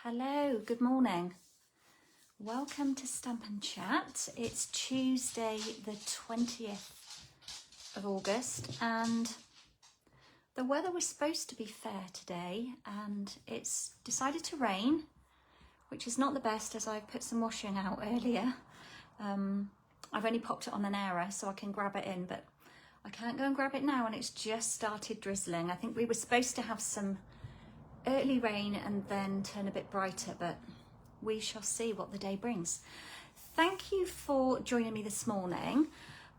Hello, good morning. Welcome to Stampin' Chat. It's Tuesday the 20th of August and the weather was supposed to be fair today and it's decided to rain, which is not the best as I put some washing out earlier. I've only popped it on an error so I can grab it in, but I can't go and grab it now and it's just started drizzling. I think we were supposed to have some early rain and then turn a bit brighter, but we shall see what the day brings. Thank you for joining me this morning.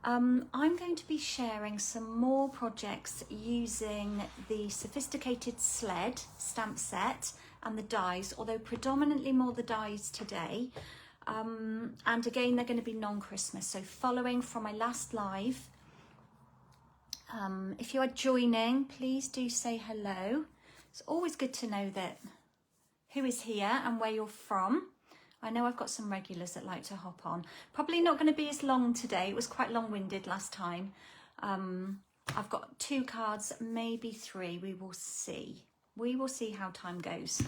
I'm going to be sharing some more projects using the Sophisticated Sled stamp set and the dies, although predominantly more the dies today. And again, they're going to be non-Christmas, so following from my last live. If you are joining, please do say hello. It's always good to know that who is here and where you're from. I know I've got some regulars that like to hop on. Probably not going to be as long today. It was quite long-winded last time. I've got 2 cards, maybe 3. We will see. We will see how time goes.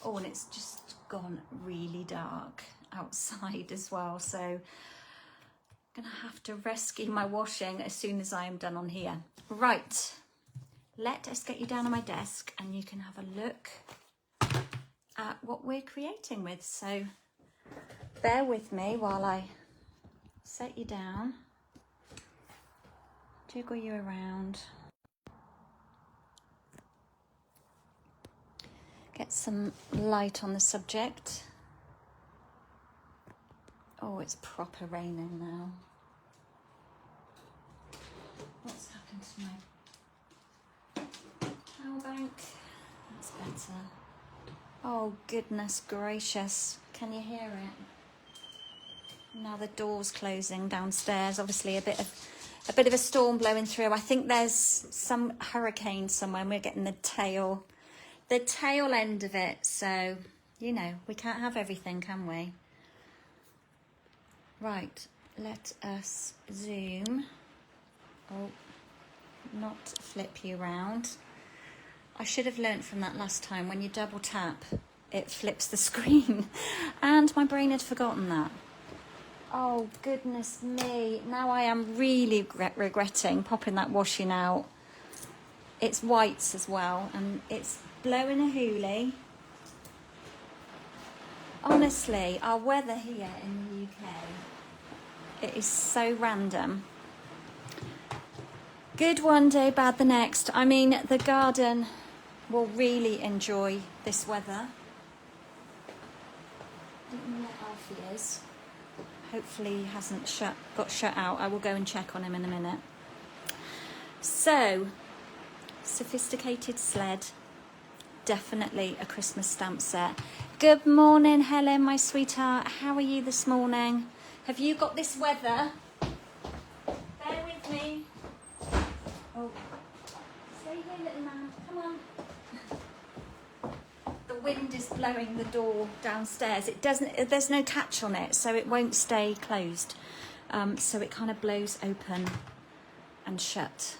Oh, and it's just gone really dark outside as well. So I'm going to have to rescue my washing as soon as I am done on here. Right. Let us get you down on my desk and you can have a look at what we're creating with. So bear with me while I set you down, jiggle you around, get some light on the subject. Oh, it's proper raining now. What's happened to my bank? That's better. Oh goodness gracious, can you hear it? Now the door's closing downstairs. Obviously a bit of a storm blowing through. I think there's some hurricane somewhere and we're getting the tail end of it. So, you know, we can't have everything, can we? Right, let us zoom. Oh, not flip you around. I should have learnt from that last time. When you double tap, it flips the screen. And my brain had forgotten that. Oh, goodness me. Now I am really regretting popping that washing out. It's whites as well, and it's blowing a hoolie. Honestly, our weather here in the UK, it is so random. Good one day, bad the next. I mean, the garden will really enjoy this weather. I don't know where Alfie is. Hopefully he hasn't got shut out. I will go and check on him in a minute. So, Sophisticated Sled, definitely a Christmas stamp set. Good morning, Helen, my sweetheart. How are you this morning? Have you got this weather? Bear with me. Oh, stay here, little man. Come on. The wind is blowing the door downstairs. It doesn't. There's no catch on it, so it won't stay closed. So it kind of blows open and shut.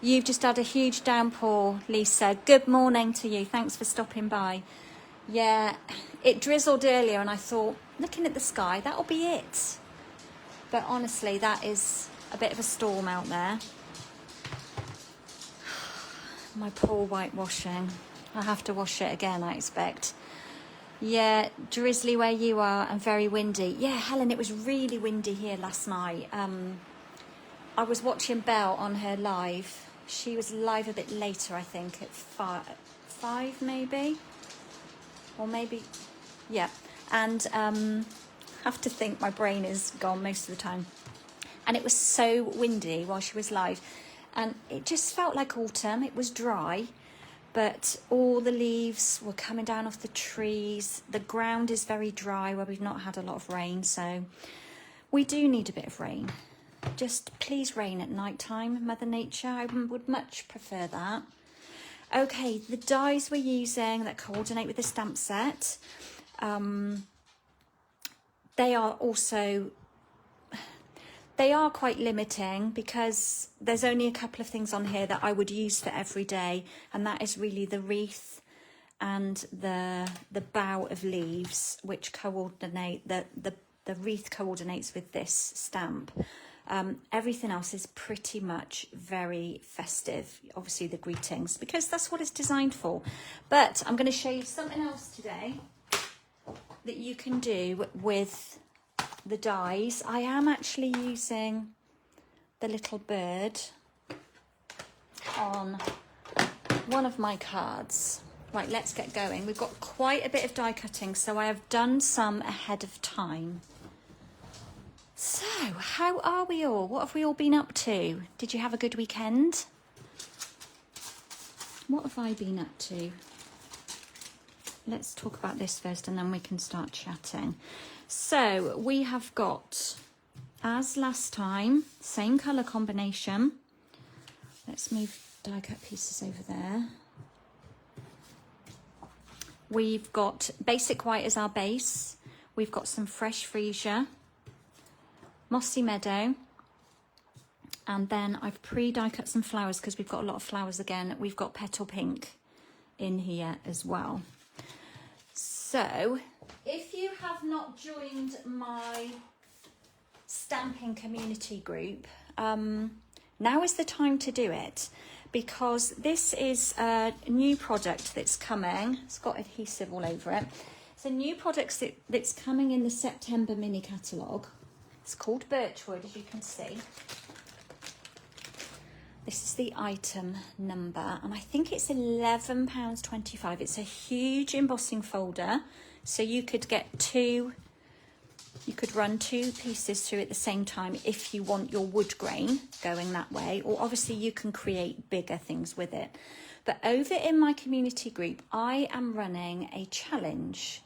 You've just had a huge downpour, Lisa. Good morning to you. Thanks for stopping by. Yeah, it drizzled earlier, and I thought, looking at the sky, that'll be it. But honestly, that is a bit of a storm out there. My poor whitewashing. I have to wash it again, I expect. Yeah, drizzly where you are and very windy. Yeah, Helen, it was really windy here last night. I was watching Belle on her live. She was live a bit later, I think, at 5 maybe. Or maybe, yeah. And I have to think my brain is gone most of the time. And it was so windy while she was live. And it just felt like autumn. It was dry, but all the leaves were coming down off the trees. The ground is very dry where we've not had a lot of rain. So we do need a bit of rain. Just please rain at night time, Mother Nature. I would much prefer that. Okay, the dies we're using that coordinate with the stamp set. They are quite limiting because there's only a couple of things on here that I would use for every day, and that is really the wreath and the bough of leaves, which coordinate, the wreath coordinates with this stamp. Everything else is pretty much very festive, obviously the greetings, because that's what it's designed for. But I'm going to show you something else today that you can do with the dies. I am actually using the little bird on one of my cards. Right, let's get going. We've got quite a bit of die cutting, so I have done some ahead of time. So, how are we all? What have we all been up to? Did you have a good weekend? What have I been up to? Let's talk about this first and then we can start chatting. So, we have got, as last time, same colour combination. Let's move die cut pieces over there. We've got basic white as our base. We've got some fresh freesia, mossy meadow, and then I've pre-die cut some flowers because we've got a lot of flowers again. We've got petal pink in here as well. So if you have not joined my stamping community group, now is the time to do it, because this is a new product that's coming. It's got adhesive all over it. It's a new product that's coming in the September mini catalogue. It's called Birchwood, as you can see. This is the item number, and I think it's £11.25. It's a huge embossing folder, so you could get two, you could run two pieces through at the same time if you want your wood grain going that way, or obviously you can create bigger things with it. But over in my community group, I am running a challenge,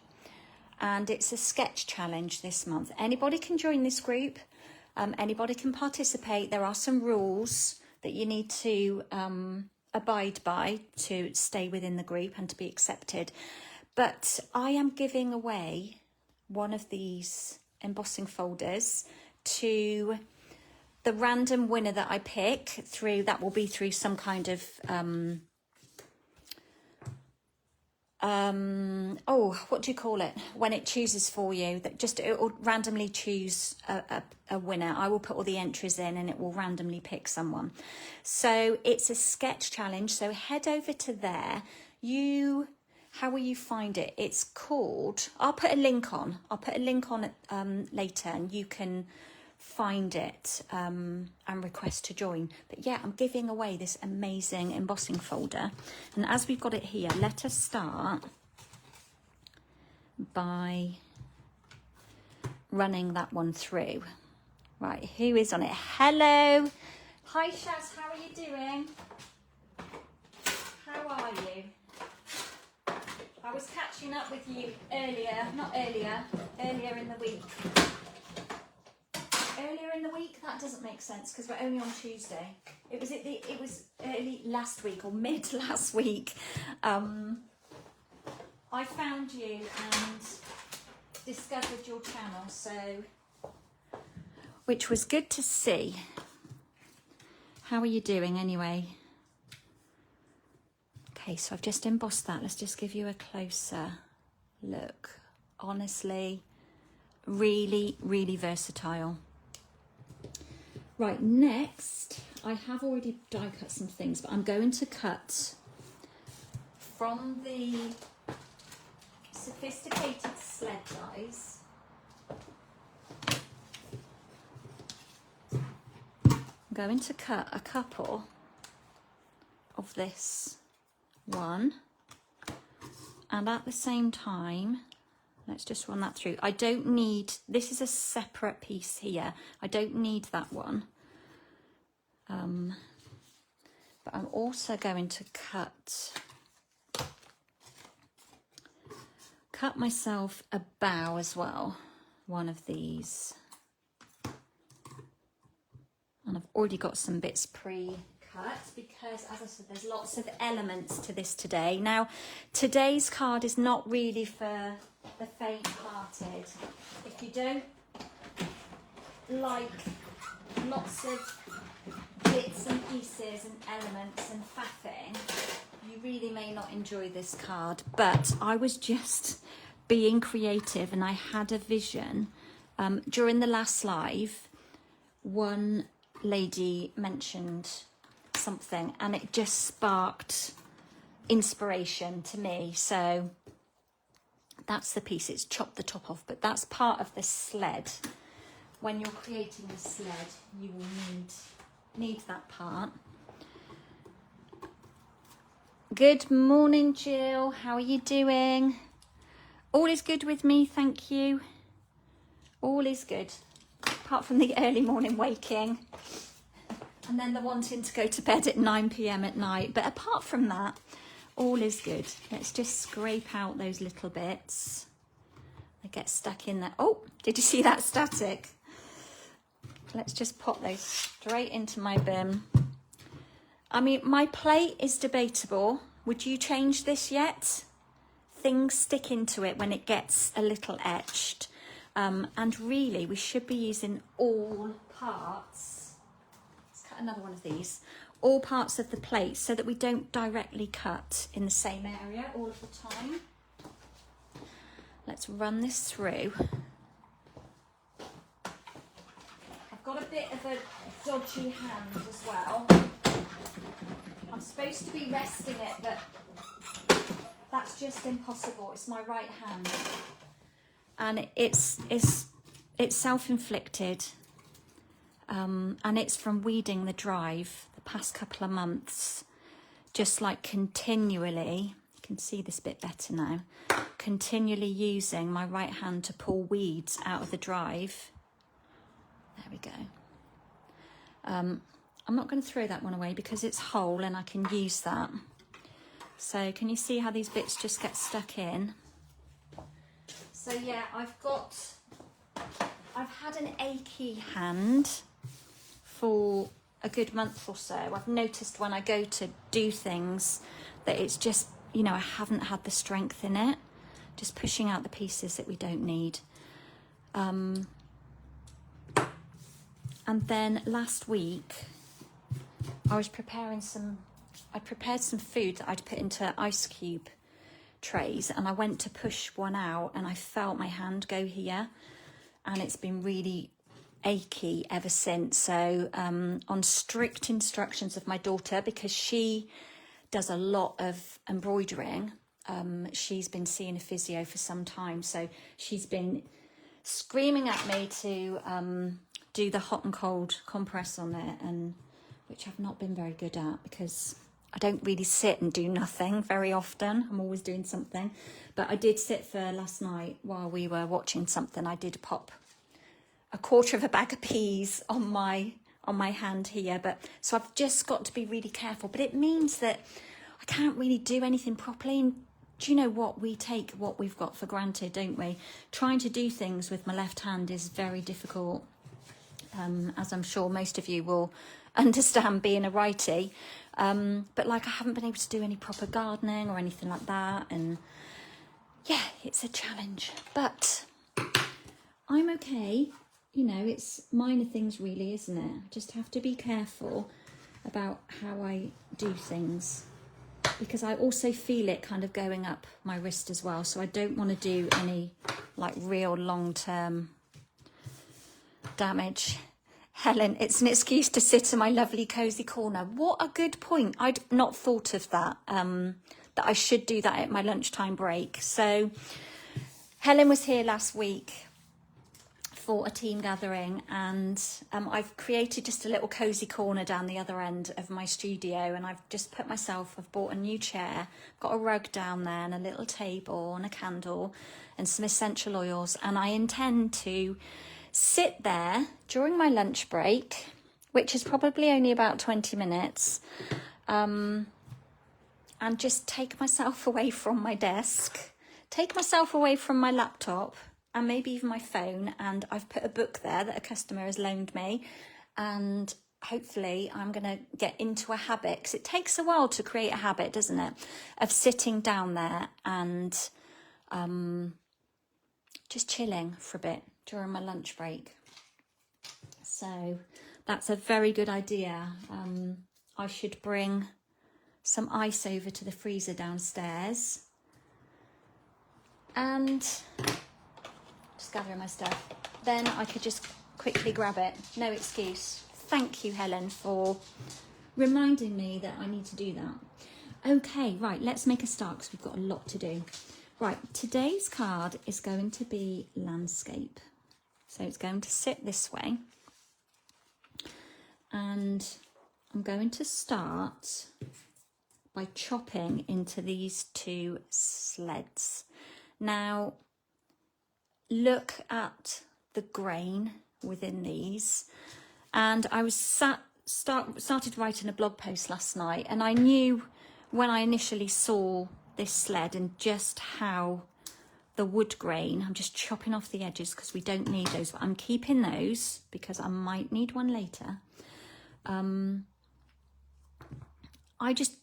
and it's a sketch challenge this month. Anybody can join this group, anybody can participate. There are some rules that you need to abide by to stay within the group and to be accepted. But I am giving away one of these embossing folders to the random winner that I pick through, that will be through some kind of what do you call it when it chooses for you, that just it will randomly choose a winner. I will put all the entries in and it will randomly pick someone. So it's a sketch challenge, so head over to there. How will you find it? It's called, I'll put a link on it later, and you can find it and request to join. But yeah, I'm giving away this amazing embossing folder, and as we've got it here, let us start by running that one through. Right, who is on it? Hello, hi Shaz, how are you doing? How are you? I was catching up with you earlier in the week. Earlier in the week? That doesn't make sense because we're only on Tuesday. It was early last week or mid last week. I found you and discovered your channel, so which was good to see. How are you doing anyway? Okay, so I've just embossed that. Let's just give you a closer look. Honestly, really, really versatile. Right, next, I have already die cut some things, but I'm going to cut from the Sophisticated Sled dies. I'm going to cut a couple of this one, and at the same time, let's just run that through. I don't need, this is a separate piece here. I don't need that one. But I'm also going to cut myself a bow as well, one of these. And I've already got some bits pre-cut because, as I said, there's lots of elements to this today. Now, today's card is not really for the faint-hearted. If you don't like lots of bits and pieces and elements and faffing, You really may not enjoy this card, but I was just being creative and I had a vision. During the last live, one lady mentioned something and it just sparked inspiration to me. So that's the piece. It's chopped the top off, but that's part of the sled. When you're creating the sled, you will need that part. Good morning, Jill. How are you doing? All is good with me, thank you. All is good, apart from the early morning waking and then the wanting to go to bed at 9 p.m. at night. But apart from that, all is good. Let's just scrape out those little bits. They get stuck in there. Oh, did you see that static? Let's just pop those straight into my bin. I mean, my plate is debatable. Would you change this yet? Things stick into it when it gets a little etched. And really, we should be using all parts. Let's cut another one of these. All parts of the plate so that we don't directly cut in the same area all of the time. Let's run this through. I've got a bit of a dodgy hand as well. I'm supposed to be resting it, but that's just impossible. It's my right hand. And it's self-inflicted. And it's from weeding the drive the past couple of months. Just like continually, you can see this bit better now, continually using my right hand to pull weeds out of the drive. There we go. I'm not going to throw that one away because it's whole and I can use that. So can you see how these bits just get stuck in? So yeah, I've had an achy hand for a good month or so. I've noticed when I go to do things that it's just, you know, I haven't had the strength in it. Just pushing out the pieces that we don't need. And then last week, I prepared some food that I'd put into ice cube trays, and I went to push one out and I felt my hand go here, and it's been really achy ever since. So on strict instructions of my daughter, because she does a lot of embroidering, she's been seeing a physio for some time, so she's been screaming at me to do the hot and cold compress on it, and which I've not been very good at because I don't really sit and do nothing very often. I'm always doing something. But I did sit for last night while we were watching something. I did pop a quarter of a bag of peas on my hand here. But so I've just got to be really careful. But it means that I can't really do anything properly. And do you know what? We take what we've got for granted, don't we? Trying to do things with my left hand is very difficult. As I'm sure most of you will understand, being a righty. But like, I haven't been able to do any proper gardening or anything like that, and yeah, it's a challenge, but I'm okay. You know, it's minor things really, isn't it? I just have to be careful about how I do things, because I also feel it kind of going up my wrist as well, so I don't want to do any like real long-term damage. Helen, it's an excuse to sit in my lovely cosy corner. What a good point. I'd not thought of that, that I should do that at my lunchtime break. So Helen was here last week for a team gathering, and I've created just a little cosy corner down the other end of my studio, and I've just I've bought a new chair, got a rug down there and a little table and a candle and some essential oils, and I intend to sit there during my lunch break, which is probably only about 20 minutes, and just take myself away from my desk, take myself away from my laptop and maybe even my phone, and I've put a book there that a customer has loaned me, and hopefully I'm going to get into a habit, because it takes a while to create a habit, doesn't it, of sitting down there and just chilling for a bit during my lunch break. So that's a very good idea. I should bring some ice over to the freezer downstairs. And just gathering my stuff. Then I could just quickly grab it. No excuse. Thank you, Helen, for reminding me that I need to do that. Okay, right, let's make a start because we've got a lot to do. Right, today's card is going to be landscape. So it's going to sit this way. And I'm going to start by chopping into these two sleds. Now, look at the grain within these. And I was started writing a blog post last night, and I knew when I initially saw this sled and just how the wood grain, I'm just chopping off the edges because we don't need those, but I'm keeping those because I might need one later. I just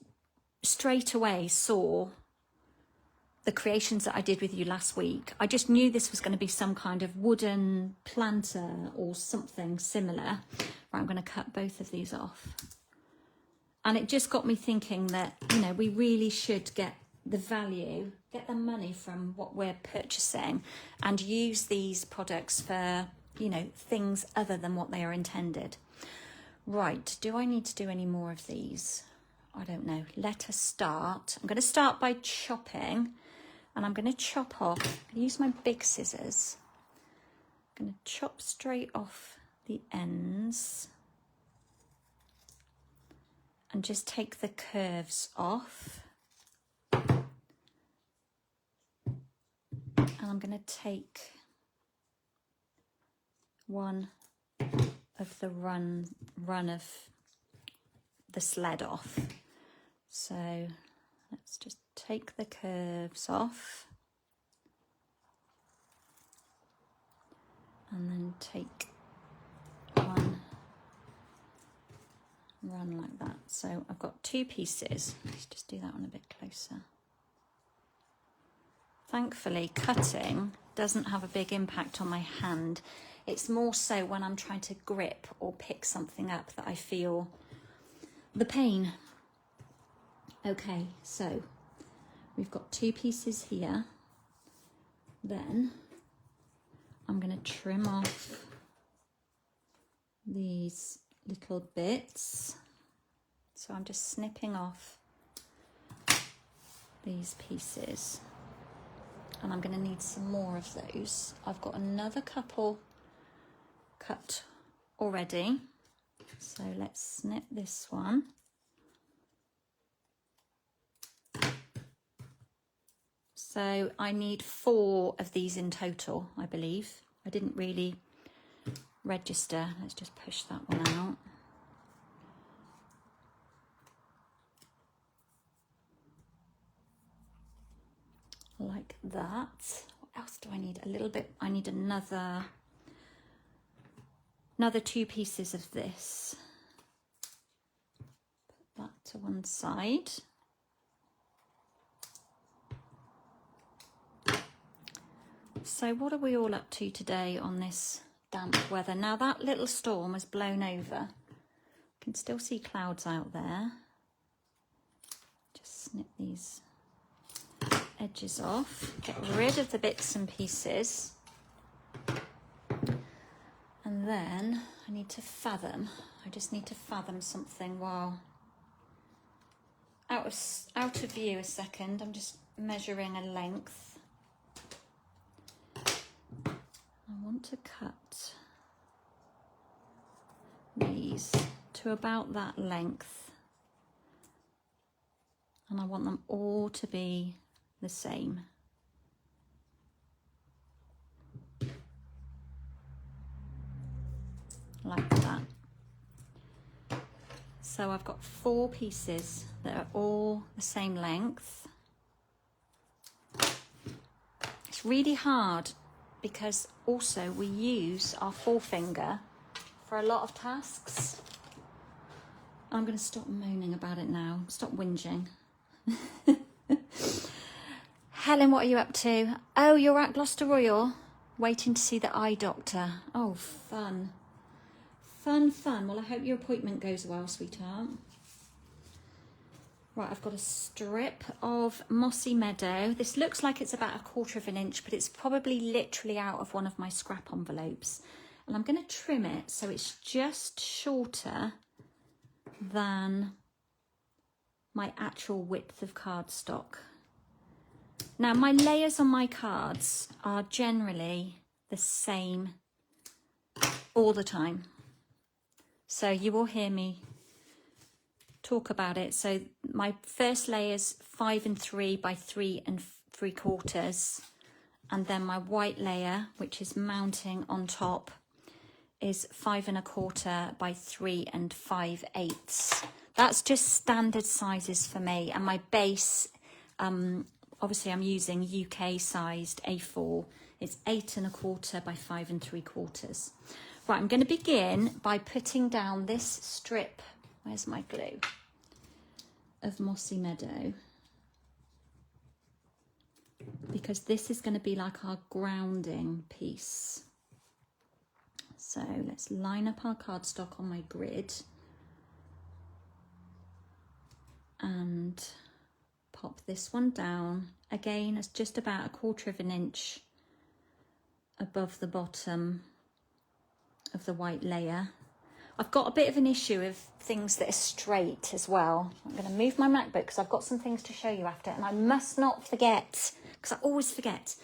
straight away saw the creations that I did with you last week. I just knew this was going to be some kind of wooden planter or something similar. Right, I'm going to cut both of these off. And it just got me thinking that, you know, we really should get the value, get the money from what we're purchasing and use these products for, you know, things other than what they are intended. Right, do I need to do any more of these? I don't know. Let us start. I'm going to start by chopping, and I'm going to chop off, I'm going to use my big scissors. I'm going to chop straight off the ends and just take the curves off. And I'm going to take one of the run of the sled off. So let's just take the curves off and then take one run like that. So I've got two pieces. Let's just do that one a bit closer. Thankfully, cutting doesn't have a big impact on my hand. It's more so when I'm trying to grip or pick something up that I feel the pain. Okay, so we've got two pieces here. Then I'm going to trim off these little bits. So I'm just snipping off these pieces. And I'm going to need some more of those. I've got another couple cut already. So let's snip this one. So I need 4 of these in total, I believe. I didn't really register. Let's just push that one out. Like that. What else do I need? A little bit. I need another 2 pieces of this. Put that to one side. So what are we all up to today on this damp weather? Now that little storm has blown over. You can still see clouds out there. Just snip these edges off. Get rid of the bits and pieces. And then I need to fathom. I just need to fathom something while out of view a second. I'm just measuring a length. I want to cut these to about that length. And I want them all to be the same. Like that. So I've got 4 pieces that are all the same length. It's really hard because also we use our forefinger for a lot of tasks. I'm going to stop moaning about it now. Stop whinging. Helen, what are you up to? Oh, you're at Gloucester Royal, waiting to see the eye doctor. Oh, fun. Fun, fun. Well, I hope your appointment goes well, sweetheart. Right, I've got a strip of Mossy Meadow. This looks like it's about 1/4 of an inch, but it's probably literally out of one of my scrap envelopes. And I'm going to trim it so it's just shorter than my actual width of cardstock. Now, my layers on my cards are generally the same all the time. So you will hear me talk about it. So my first layer is 5 3 by 3 3/4, and then my white layer, which is mounting on top, is 5 1/4 by 3 5/8. That's just standard sizes for me. And my base, obviously I'm using UK sized A4. It's 8 1/4 by 5 3/4. Right, I'm going to begin by putting down this strip. Where's my glue? Of Mossy Meadow. Because this is going to be like our grounding piece. So let's line up our cardstock on my grid. And pop this one down. Again, it's just about 1/4 of an inch above the bottom of the white layer. I've got a bit of an issue of things that are straight as well. I'm going to move my MacBook because I've got some things to show you after, and I must not forget, because I always forget.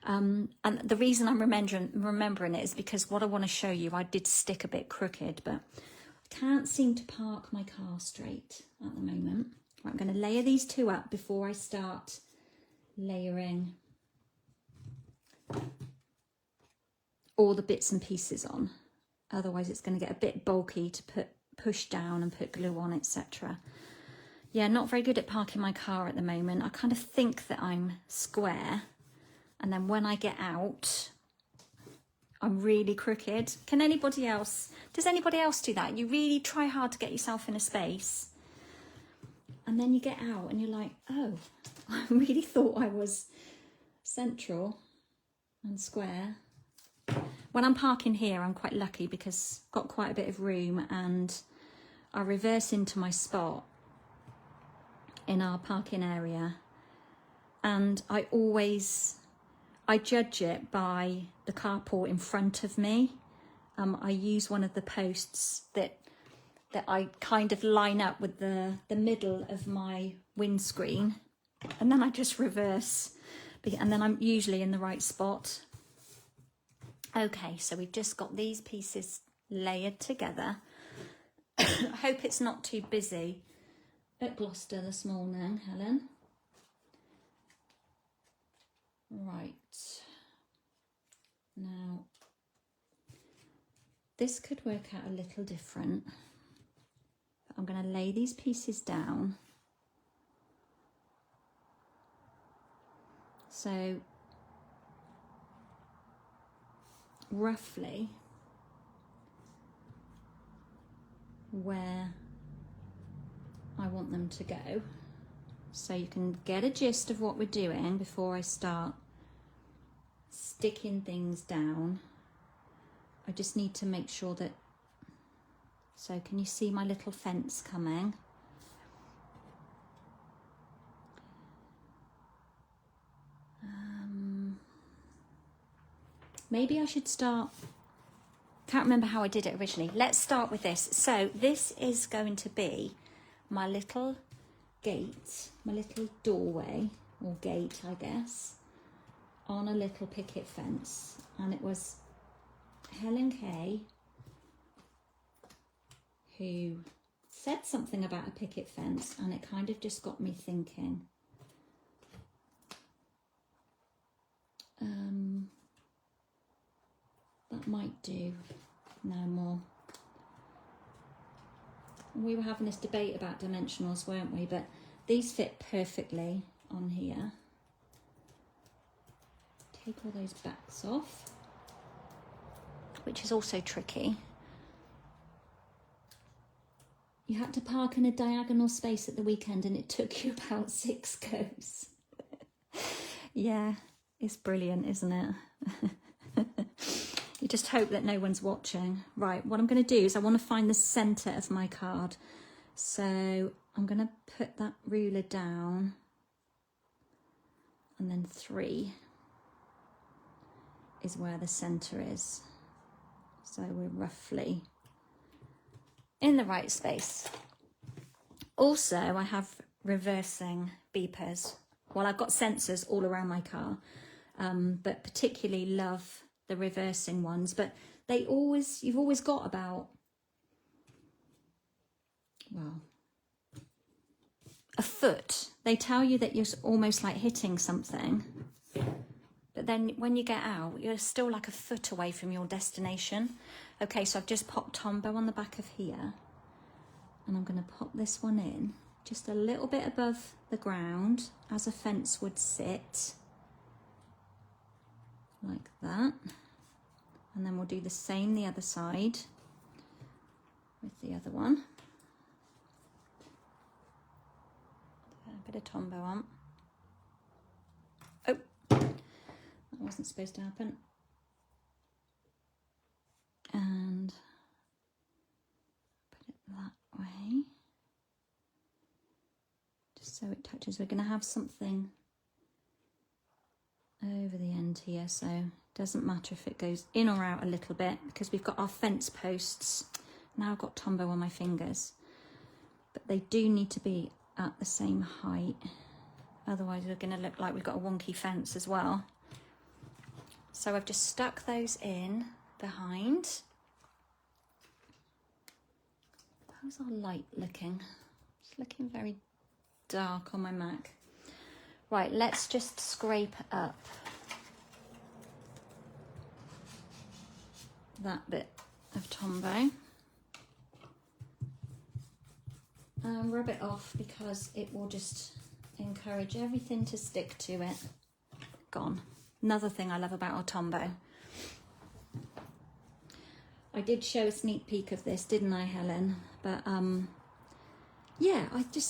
And the reason I'm remembering it is because what I want to show you, I did stick a bit crooked, but I can't seem to park my car straight at the moment. Right, I'm going to layer these two up before I start layering all the bits and pieces on. Otherwise it's going to get a bit bulky to push down and put glue on, etc. Yeah, not very good at parking my car at the moment. I kind of think that I'm square, and then when I get out, I'm really crooked. Does anybody else do that? You really try hard to get yourself in a space, and then you get out and you're like, oh, I really thought I was central and square. When I'm parking here, I'm quite lucky because I've got quite a bit of room, and I reverse into my spot in our parking area, and I judge it by the carport in front of me. I use one of the posts that I kind of line up with the middle of my windscreen, and then I just reverse, and then I'm usually in the right spot. Okay, so we've just got these pieces layered together. I hope it's not too busy at Gloucester this morning, Helen. Right. Now, this could work out a little different. I'm going to lay these pieces down. So, roughly where I want them to go, so you can get a gist of what we're doing before I start sticking things down. I just need to make sure that, so can you see my little fence coming? Maybe I should start, can't remember how I did it originally. Let's start with this. So this is going to be my little gate, my little doorway, or gate, I guess, on a little picket fence. And it was Helen Kay who said something about a picket fence, and it kind of just got me thinking. That might do. No more. We were having this debate about dimensionals, weren't we? But these fit perfectly on here. Take all those backs off, which is also tricky. You had to park in a diagonal space at the weekend, and it took you about 6 goes. Yeah, it's brilliant, isn't it? You just hope that no one's watching. Right, what I'm going to do is I want to find the centre of my card. So I'm going to put that ruler down, and then 3 is where the centre is. So we're roughly in the right space. Also, I have reversing beepers. Well, I've got sensors all around my car, but particularly love the reversing ones. But you've always got about, well, a foot. They tell you that you're almost like hitting something, but then when you get out, you're still like a foot away from your destination. Okay, so I've just popped Tombow on the back of here, and I'm going to pop this one in just a little bit above the ground as a fence would sit, like that. And then we'll do the same the other side with the other one. A bit of Tombow on. Oh, that wasn't supposed to happen. And put it that way, just so it touches. We're going to have something over the end here, so it doesn't matter if it goes in or out a little bit, because we've got our fence posts. Now I've got Tombow on my fingers, but they do need to be at the same height, otherwise we're going to look like we've got a wonky fence as well. So I've just stuck those in behind. How's our light looking? It's looking very dark on my Mac. Right, let's just scrape up that bit of Tombow. Rub it off, because it will just encourage everything to stick to it. Gone. Another thing I love about our Tombow. I did show a sneak peek of this, didn't I, Helen? But yeah,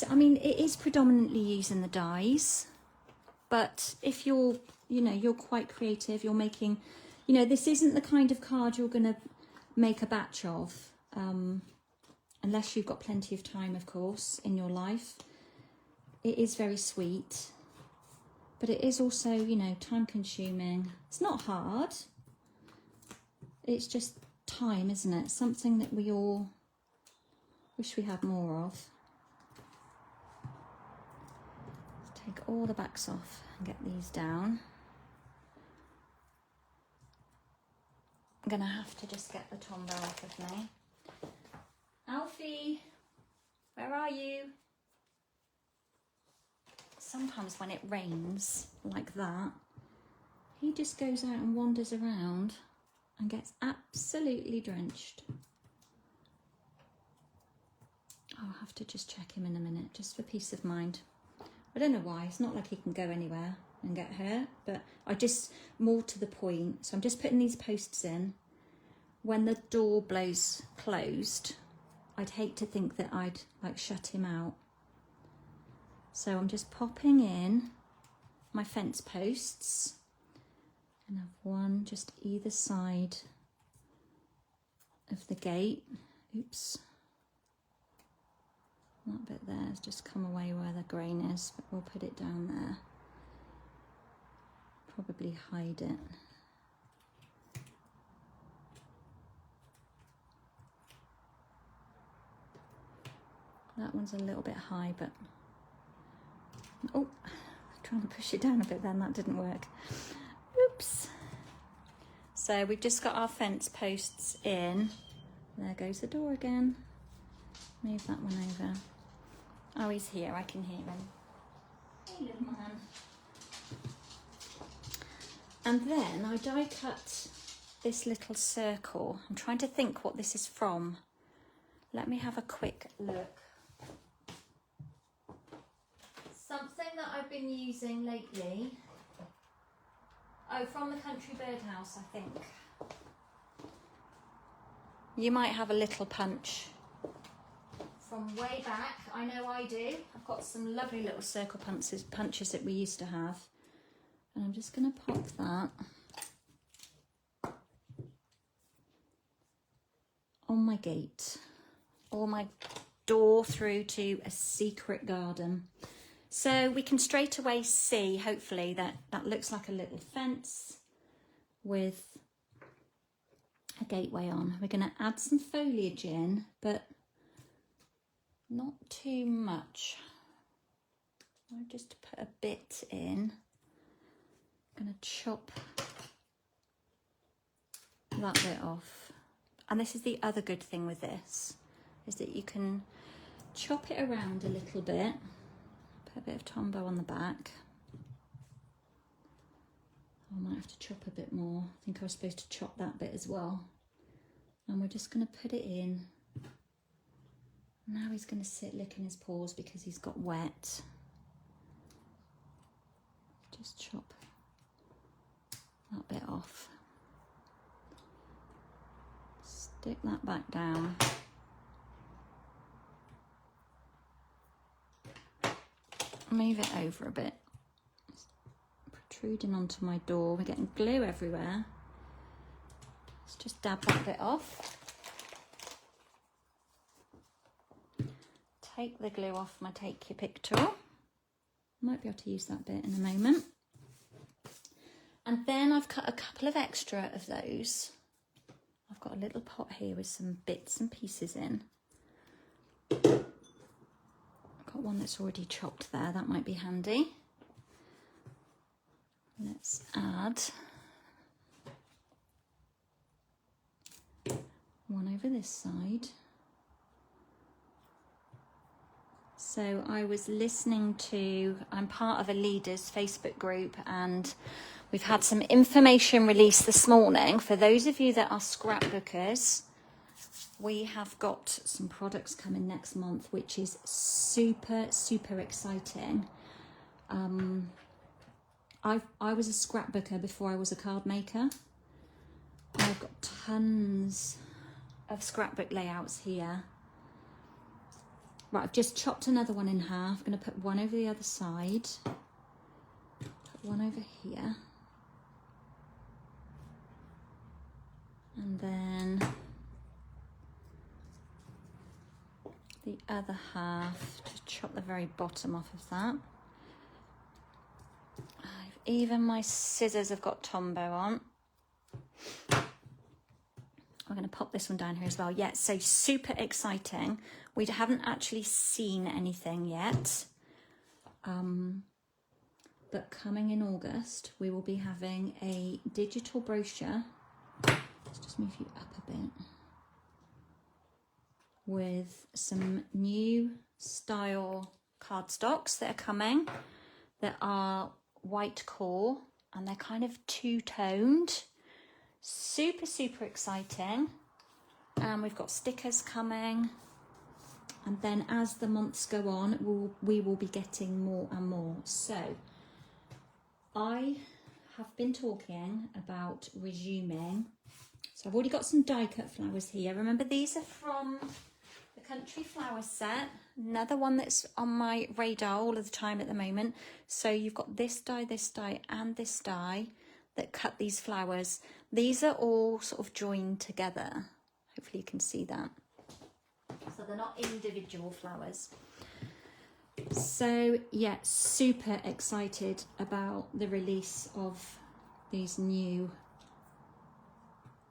I mean, it is predominantly using the dies, but if you're, you're quite creative, you're making, this isn't the kind of card you're going to make a batch of. Unless you've got plenty of time, of course, in your life. It is very sweet, but it is also, time consuming. It's not hard. It's just time, isn't it? Something that we all wish we had more of. Let's take all the backs off and get these down. I'm going to have to just get the Tombow off of me. Alfie, where are you? Sometimes when it rains like that, he just goes out and wanders around and gets absolutely drenched. I'll have to just check him in a minute, just for peace of mind. I don't know why, it's not like he can go anywhere and get hurt, but I just, more to the point, so I'm just putting these posts in. When the door blows closed, I'd hate to think that I'd like shut him out. So I'm just popping in my fence posts, and have one just either side of the gate. Oops. That bit there has just come away where the grain is, but we'll put it down there. Probably hide it. That one's a little bit high, but oh, trying to push it down a bit then, that didn't work. Oops. So we've just got our fence posts in. There goes the door again. Move that one over. Oh, he's here, I can hear him. Hey, little man. And then I die cut this little circle. I'm trying to think what this is from. Let me have a quick look. Something that I've been using lately. Oh, from the Country Birdhouse, I think. You might have a little punch from way back. I know I do. I've got some lovely little circle punches that we used to have. And I'm just going to pop that on my gate, or my door through to a secret garden. So we can straight away see, hopefully, that looks like a little fence with a gateway on. We're going to add some foliage in, but not too much. I'll just put a bit in. I'm going to chop that bit off. And this is the other good thing with this, is that you can chop it around a little bit. Put a bit of Tombow on the back. I might have to chop a bit more. I think I was supposed to chop that bit as well. And we're just going to put it in. Now he's going to sit licking his paws because he's got wet. Just chop that bit off. Stick that back down. Move it over a bit. It's protruding onto my door. We're getting glue everywhere. Let's just dab that bit off. Take the glue off my Take Your Pick tool. Might be able to use that bit in a moment. And then I've cut a couple of extra of those. I've got a little pot here with some bits and pieces in. I've got one that's already chopped there, that might be handy. Let's add one over this side. So I was listening to, I'm part of a leaders Facebook group, and we've had some information released this morning. For those of you that are scrapbookers, we have got some products coming next month, which is super, super exciting. I was a scrapbooker before I was a card maker. I've got tons of scrapbook layouts here. Right, I've just chopped another one in half. I'm going to put one over the other side. Put one over here. And then the other half, just chop the very bottom off of that. Even my scissors have got Tombow on. I'm going to pop this one down here as well. Yeah, so super exciting. We haven't actually seen anything yet. But coming in August, we will be having a digital brochure. Let's just move you up a bit. With some new style cardstocks that are coming, that are white core, and they're kind of two-toned. Super, super exciting. And we've got stickers coming. And then as the months go on, we will be getting more and more. So I have been talking about resuming. So I've already got some die cut flowers here. Remember, these are from the Country Flower set. Another one that's on my radar all of the time at the moment. So you've got this die, and this die that cut these flowers. These are all sort of joined together. Hopefully you can see that. So they're not individual flowers. So yeah, super excited about the release of these new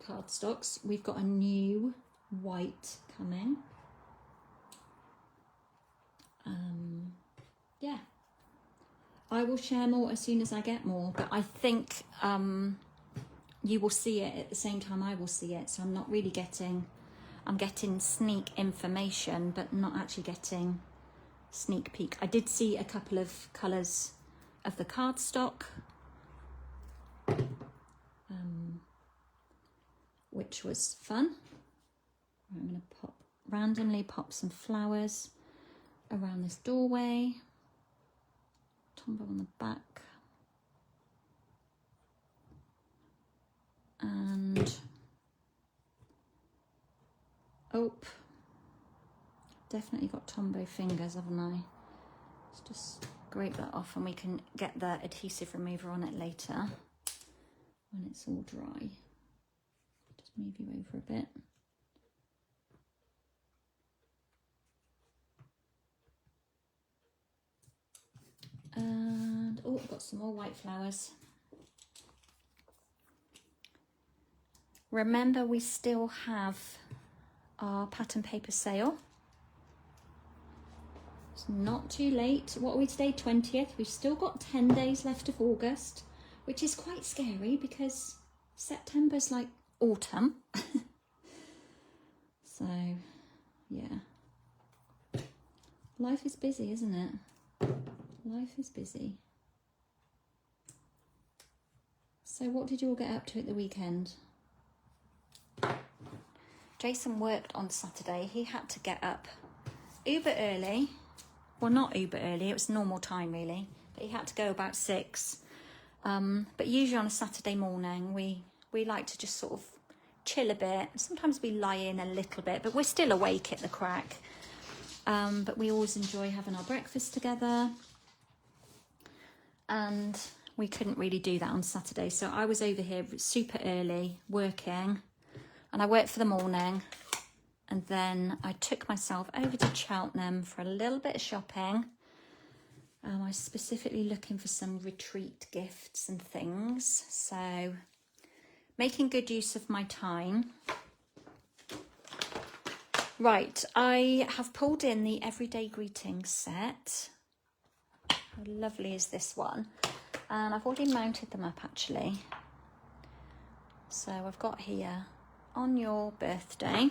cardstocks. We've got a new white coming. Yeah, I will share more as soon as I get more, but I think you will see it at the same time I will see it. So I'm not really getting, I'm getting sneak information, but not actually getting sneak peek. I did see a couple of colours of the cardstock, which was fun. I'm going to randomly pop some flowers around this doorway. Tombow on the back. And oh, definitely got Tombow fingers, haven't I? Let's just scrape that off and we can get the adhesive remover on it later when it's all dry. Just move you over a bit. And, oh, I've got some more white flowers. Remember, we still have our pattern paper sale. It's not too late. What are we today? 20th. We've still got 10 days left of August, which is quite scary because September's like autumn. So, yeah. Life is busy, isn't it? Life is busy. So what did you all get up to at the weekend? Jason worked on Saturday. He had to get up uber early. Well, not uber early, it was normal time really, but he had to go about 6. But usually on a Saturday morning, we like to just sort of chill a bit. Sometimes we lie in a little bit, but we're still awake at the crack. But we always enjoy having our breakfast together. And we couldn't really do that on Saturday. So I was over here super early working, and I worked for the morning. And then I took myself over to Cheltenham for a little bit of shopping. I was specifically looking for some retreat gifts and things. So making good use of my time. Right, I have pulled in the Everyday Greetings set. How lovely is this one? And I've already mounted them up actually. So I've got here, on your birthday.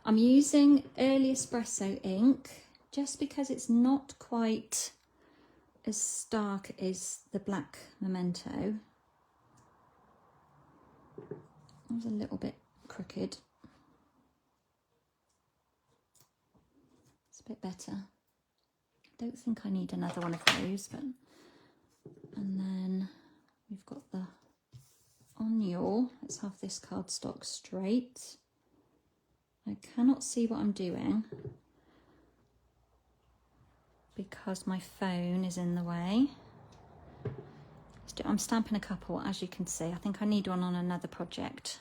I'm using Early Espresso ink just because it's not quite as stark as the black Memento. It was a little bit crooked. It's a bit better. I don't think I need another one of those, but... And then we've got the On Your. Let's have this cardstock straight. I cannot see what I'm doing because my phone is in the way. I'm stamping a couple, as you can see. I think I need one on another project.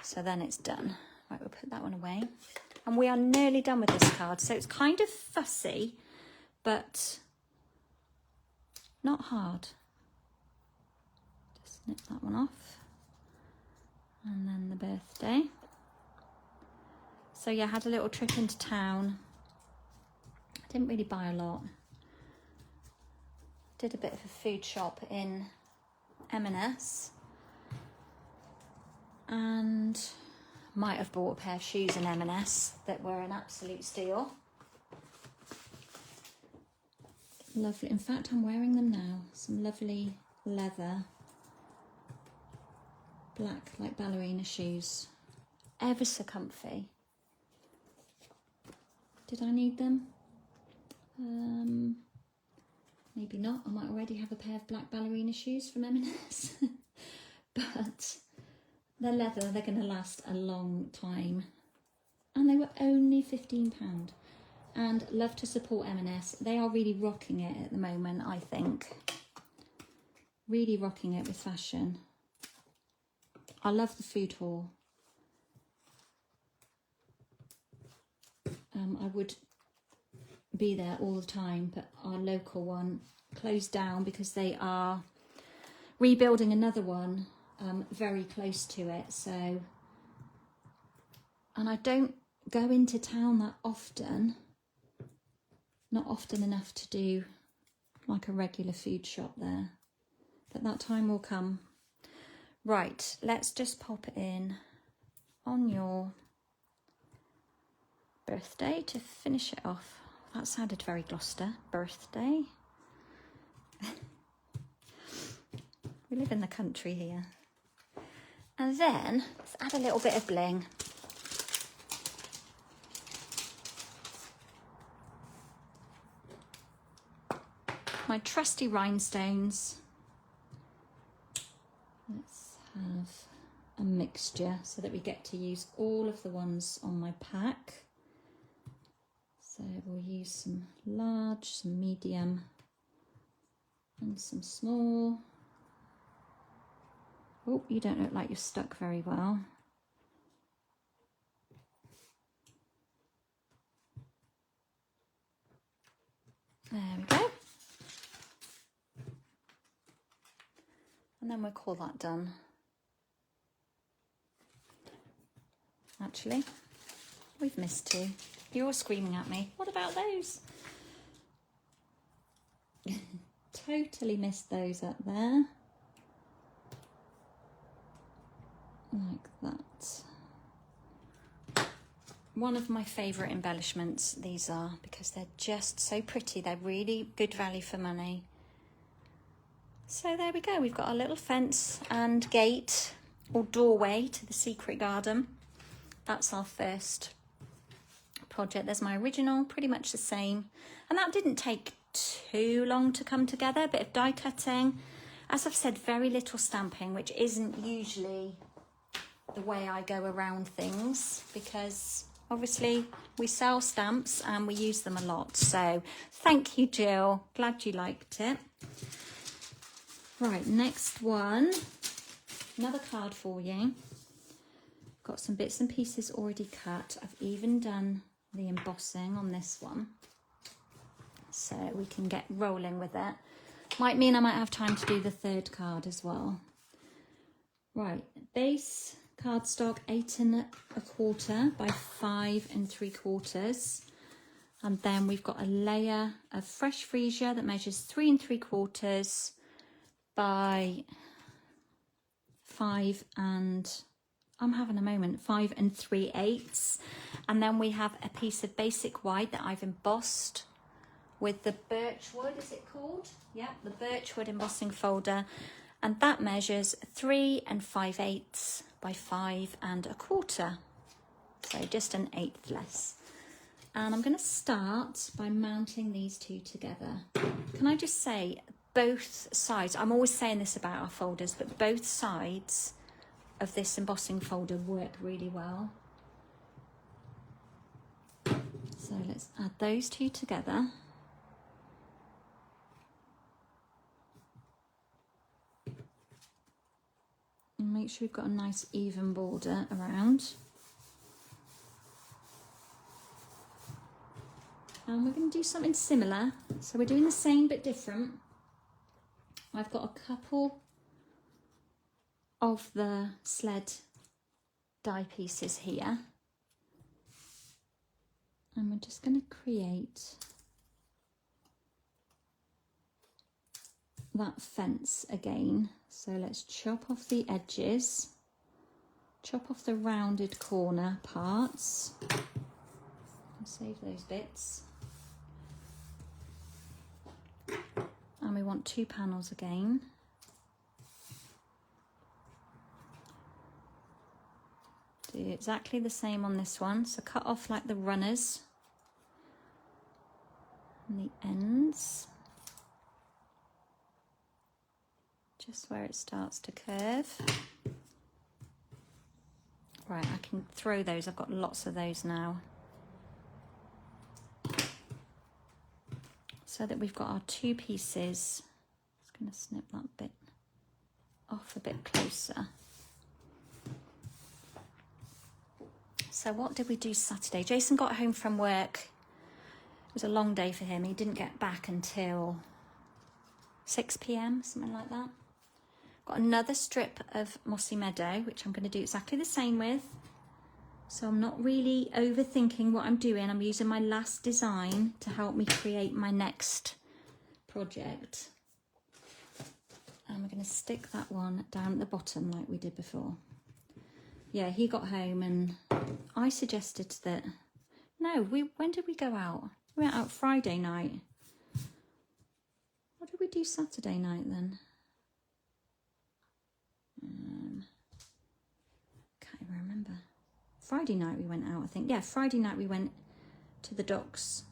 So then it's done. Right, we'll put that one away. And we are nearly done with this card. So it's kind of fussy, but not hard. Just snip that one off. And then the birthday. So yeah, I had a little trip into town. I didn't really buy a lot. Did a bit of a food shop in M&S. And might have bought a pair of shoes in M&S that were an absolute steal. Lovely. In fact, I'm wearing them now. Some lovely leather, black like ballerina shoes. Ever so comfy. Did I need them? Maybe not. I might already have a pair of black ballerina shoes from M&S. But they're leather, they're going to last a long time. And they were only £15. And love to support M&S. They are really rocking it at the moment, I think. Really rocking it with fashion. I love the food hall. I would be there all the time, but our local one closed down because they are rebuilding another one very close to it. So, and I don't go into town that often, not often enough to do like a regular food shop there, but that time will come. Right, let's just pop it in On Your Birthday to finish it off. That sounded very Gloucester. Birthday. We live in the country here. And then let's add a little bit of bling. My trusty rhinestones. Let's have a mixture so that we get to use all of the ones on my pack. So we'll use some large, some medium, and some small. Oh, you don't look like you're stuck very well. There we go. And then we'll call that done. Actually, we've missed 2. You're all screaming at me. What about those? Totally missed those up there. Like that. One of my favourite embellishments these are, because they're just so pretty. They're really good value for money. So there we go. We've got our little fence and gate or doorway to the secret garden. That's our first project. There's my original, pretty much the same. And that didn't take too long to come together. A bit of die cutting. As I've said, very little stamping, which isn't usually the way I go around things, because obviously we sell stamps and we use them a lot. So thank you, Jill. Glad you liked it. Right, next one. Another card for you. Got some bits and pieces already cut. I've even done the embossing on this one, so we can get rolling with it. Might mean I might have time to do the 3rd card as well. Right, base cardstock 8 1/4 by 5 3/4, and then we've got a layer of fresh freesia that measures 3 3/4 by 5 and I'm having a moment, 5 3/8, and then we have a piece of basic white that I've embossed with the birchwood, is it called? Yeah, the birchwood embossing folder, and that measures 3 5/8 by 5 1/4, so just an 1/8 less. And I'm going to start by mounting these 2 together. Can I just say, both sides, I'm always saying this about our folders, but both sides of this embossing folder work really well. So let's add those 2 together. And make sure we've got a nice even border around. And we're going to do something similar. So we're doing the same but different. I've got a couple of the sled die pieces here, and we're just going to create that fence again. So let's chop off the edges, chop off the rounded corner parts, and save those bits. And we want 2 panels again. Do exactly the same on this one. So cut off like the runners and the ends, just where it starts to curve. Right, I can throw those. I've got lots of those now. So that we've got our 2 pieces. Just going to snip that bit off a bit closer. So what did we do Saturday? Jason got home from work. It was a long day for him. He didn't get back until 6 p.m, something like that. Got another strip of Mossy Meadow, which I'm going to do exactly the same with. So I'm not really overthinking what I'm doing. I'm using my last design to help me create my next project. And we're going to stick that one down at the bottom like we did before. Yeah, he got home and I suggested that, no, when did we go out? We went out Friday night. What did we do Saturday night then? Can't even remember. Friday night we went out, I think. Yeah, Friday night we went to the docks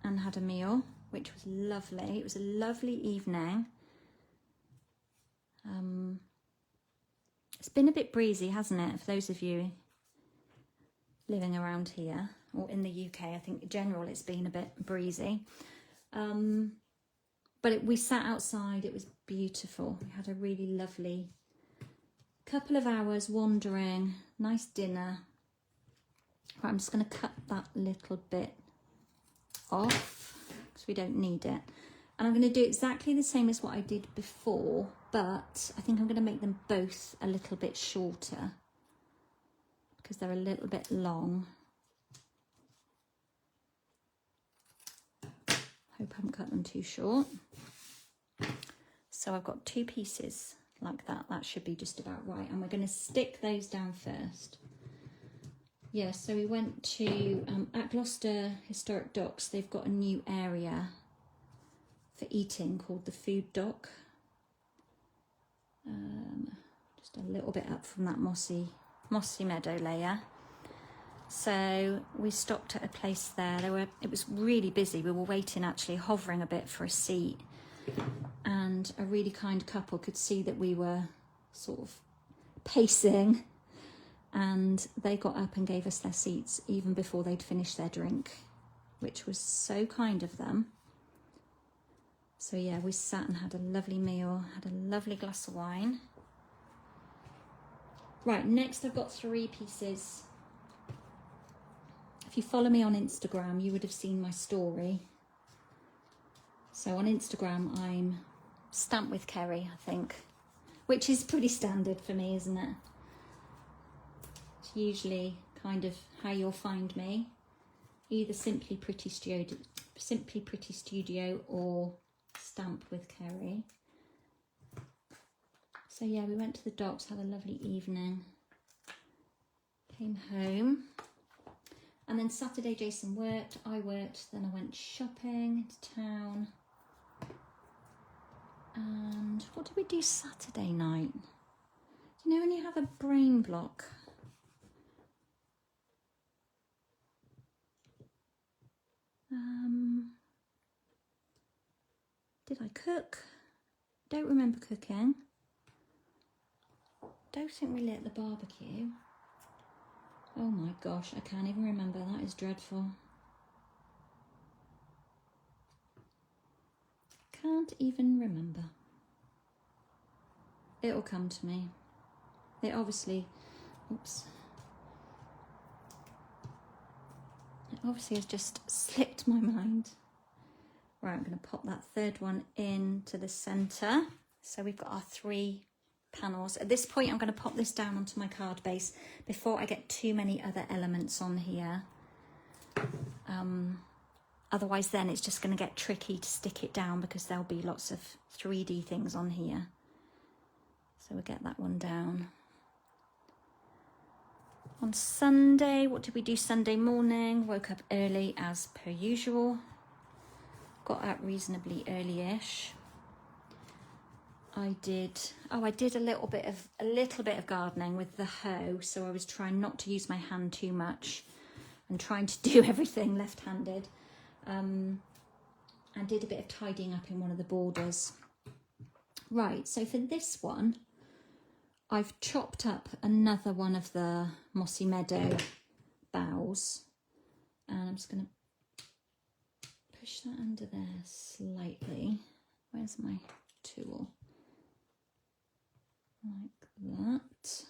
and had a meal, which was lovely. It was a lovely evening. It's been a bit breezy, hasn't it? For those of you living around here or in the UK, I think in general it's been a bit breezy. But we sat outside, it was beautiful. We had a really lovely couple of hours wandering, nice dinner. Right, I'm just going to cut that little bit off because we don't need it. And I'm going to do exactly the same as what I did before but I think I'm going to make them both a little bit shorter because they're a little bit long. Hope I haven't cut them too short. So I've got 2 pieces like that. That should be just about right. And we're going to stick those down first. Yeah, so we went to, at Gloucester Historic Docks, they've got a new area for eating called the Food Dock. Just a little bit up from that mossy meadow layer. So we stopped at a place there. It was really busy. We were waiting, actually, hovering a bit for a seat. And a really kind couple could see that we were sort of pacing, and they got up and gave us their seats even before they'd finished their drink, which was so kind of them. So yeah, we sat and had a lovely meal, had a lovely glass of wine. Right, next I've got 3 pieces. If you follow me on Instagram, you would have seen my story. So on Instagram, I'm Stamp with Kerry, I think, which is pretty standard for me, isn't it? It's usually kind of how you'll find me, either Simply Pretty Studio or Stamp with Kerry. So yeah, we went to the docks, had a lovely evening, came home, and then Saturday Jason worked, I worked, then I went shopping into town. And what did we do Saturday night? You know when you have a brain block? Did I cook? Don't remember cooking. Don't think we lit the barbecue. Oh my gosh, I can't even remember. That is dreadful. Can't even remember. It'll come to me. It obviously, oops. It obviously has just slipped my mind. Right, I'm going to pop that third one into the centre. So we've got our 3 panels. At this point, I'm going to pop this down onto my card base before I get too many other elements on here. Otherwise then it's just going to get tricky to stick it down because there'll be lots of 3D things on here. So we'll get that one down. On Sunday, what did we do Sunday morning? Woke up early as per usual. Got out reasonably early-ish. I did a little bit of gardening with the hoe, so I was trying not to use my hand too much and trying to do everything left-handed. And did a bit of tidying up in one of the borders. Right, so for this one, I've chopped up another one of the mossy meadow boughs, and I'm just going to push that under there slightly. Where's my tool? Like that.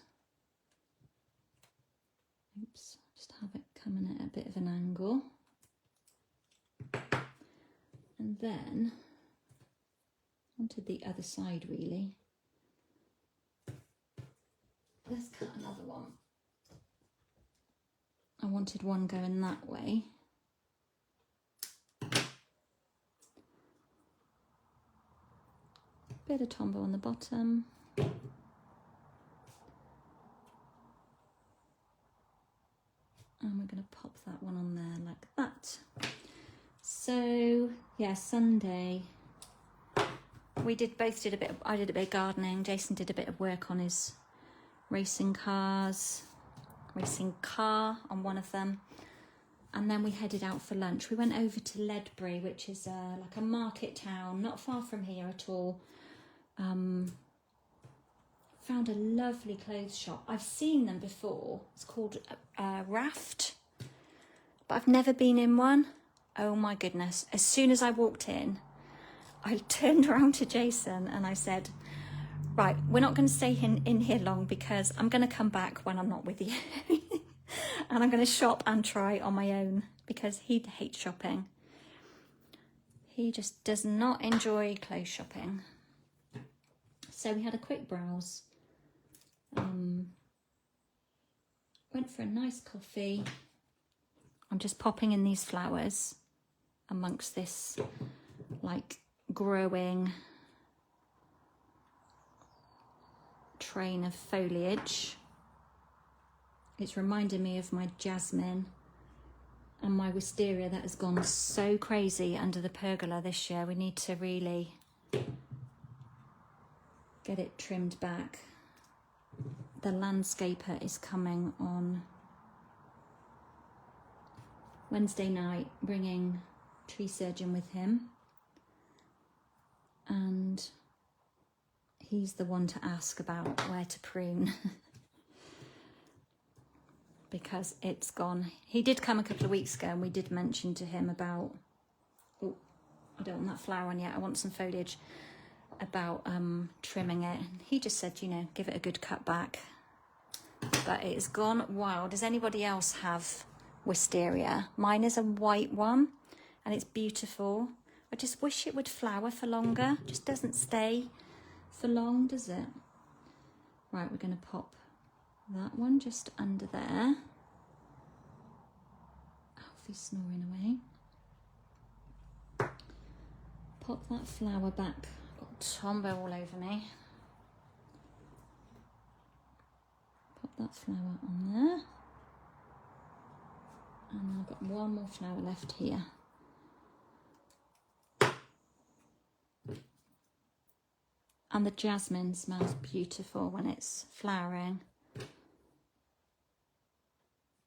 Oops, just have it coming at a bit of an angle. And then onto the other side, really. Let's cut another one. I wanted one going that way. Bit of tombow on the bottom. And we're going to pop that one on there like that. So yeah, Sunday we both did a bit of, I did a bit of gardening, Jason did a bit of work on his racing car on one of them, and then we headed out for lunch. We went over to Ledbury, which is like a market town not far from here at all. Found a lovely clothes shop. I've seen them before. It's called Raft, but I've never been in one. Oh my goodness. As soon as I walked in, I turned around to Jason and I said, right, we're not going to stay in here long because I'm going to come back when I'm not with you. And I'm going to shop and try on my own because he hates shopping. He just does not enjoy clothes shopping. So we had a quick browse. Went for a nice coffee. I'm just popping in these flowers amongst this like growing train of foliage. It's reminding me of my jasmine and my wisteria that has gone so crazy under the pergola this year. We need to really get it trimmed back. The landscaper is coming on Wednesday night, bringing tree surgeon with him, and he's the one to ask about where to prune because it's gone. He did come a couple of weeks ago and we did mention to him about, oh, I don't want that flower on yet, I want some foliage, about trimming it. He just said, you know, give it a good cut back. But it's gone wild. Does anybody else have wisteria? Mine is a white one and it's beautiful. I just wish it would flower for longer. It just doesn't stay for long, does it? Right, we're going to pop that one just under there. Alfie's snoring away. Pop that flower back. I've got Tombow all over me. Pop that flower on there. And I've got one more flower left here. And the jasmine smells beautiful when it's flowering.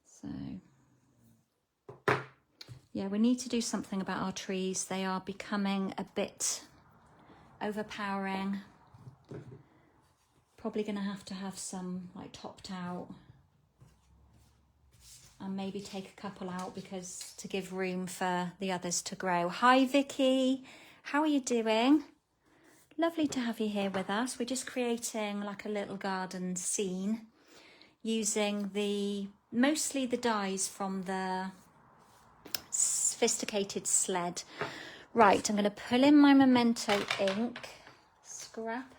So, yeah, we need to do something about our trees. They are becoming a bit overpowering. Probably going to have some like topped out. And maybe take a couple out because to give room for the others to grow. Hi Vicky, how are you doing? Lovely to have you here with us. We're just creating like a little garden scene using mostly the dies from the Sophisticated Sled. Right, I'm going to pull in my Memento ink, scrap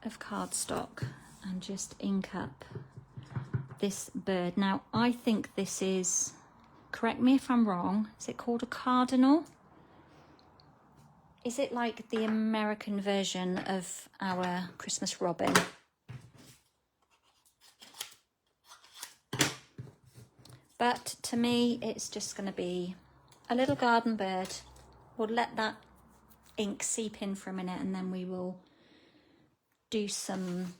of cardstock, and just ink up this bird. Now, I think this is, correct me if I'm wrong, is it called a cardinal? Is it like the American version of our Christmas robin? But to me, it's just going to be a little garden bird. We'll let that ink seep in for a minute and then we will do some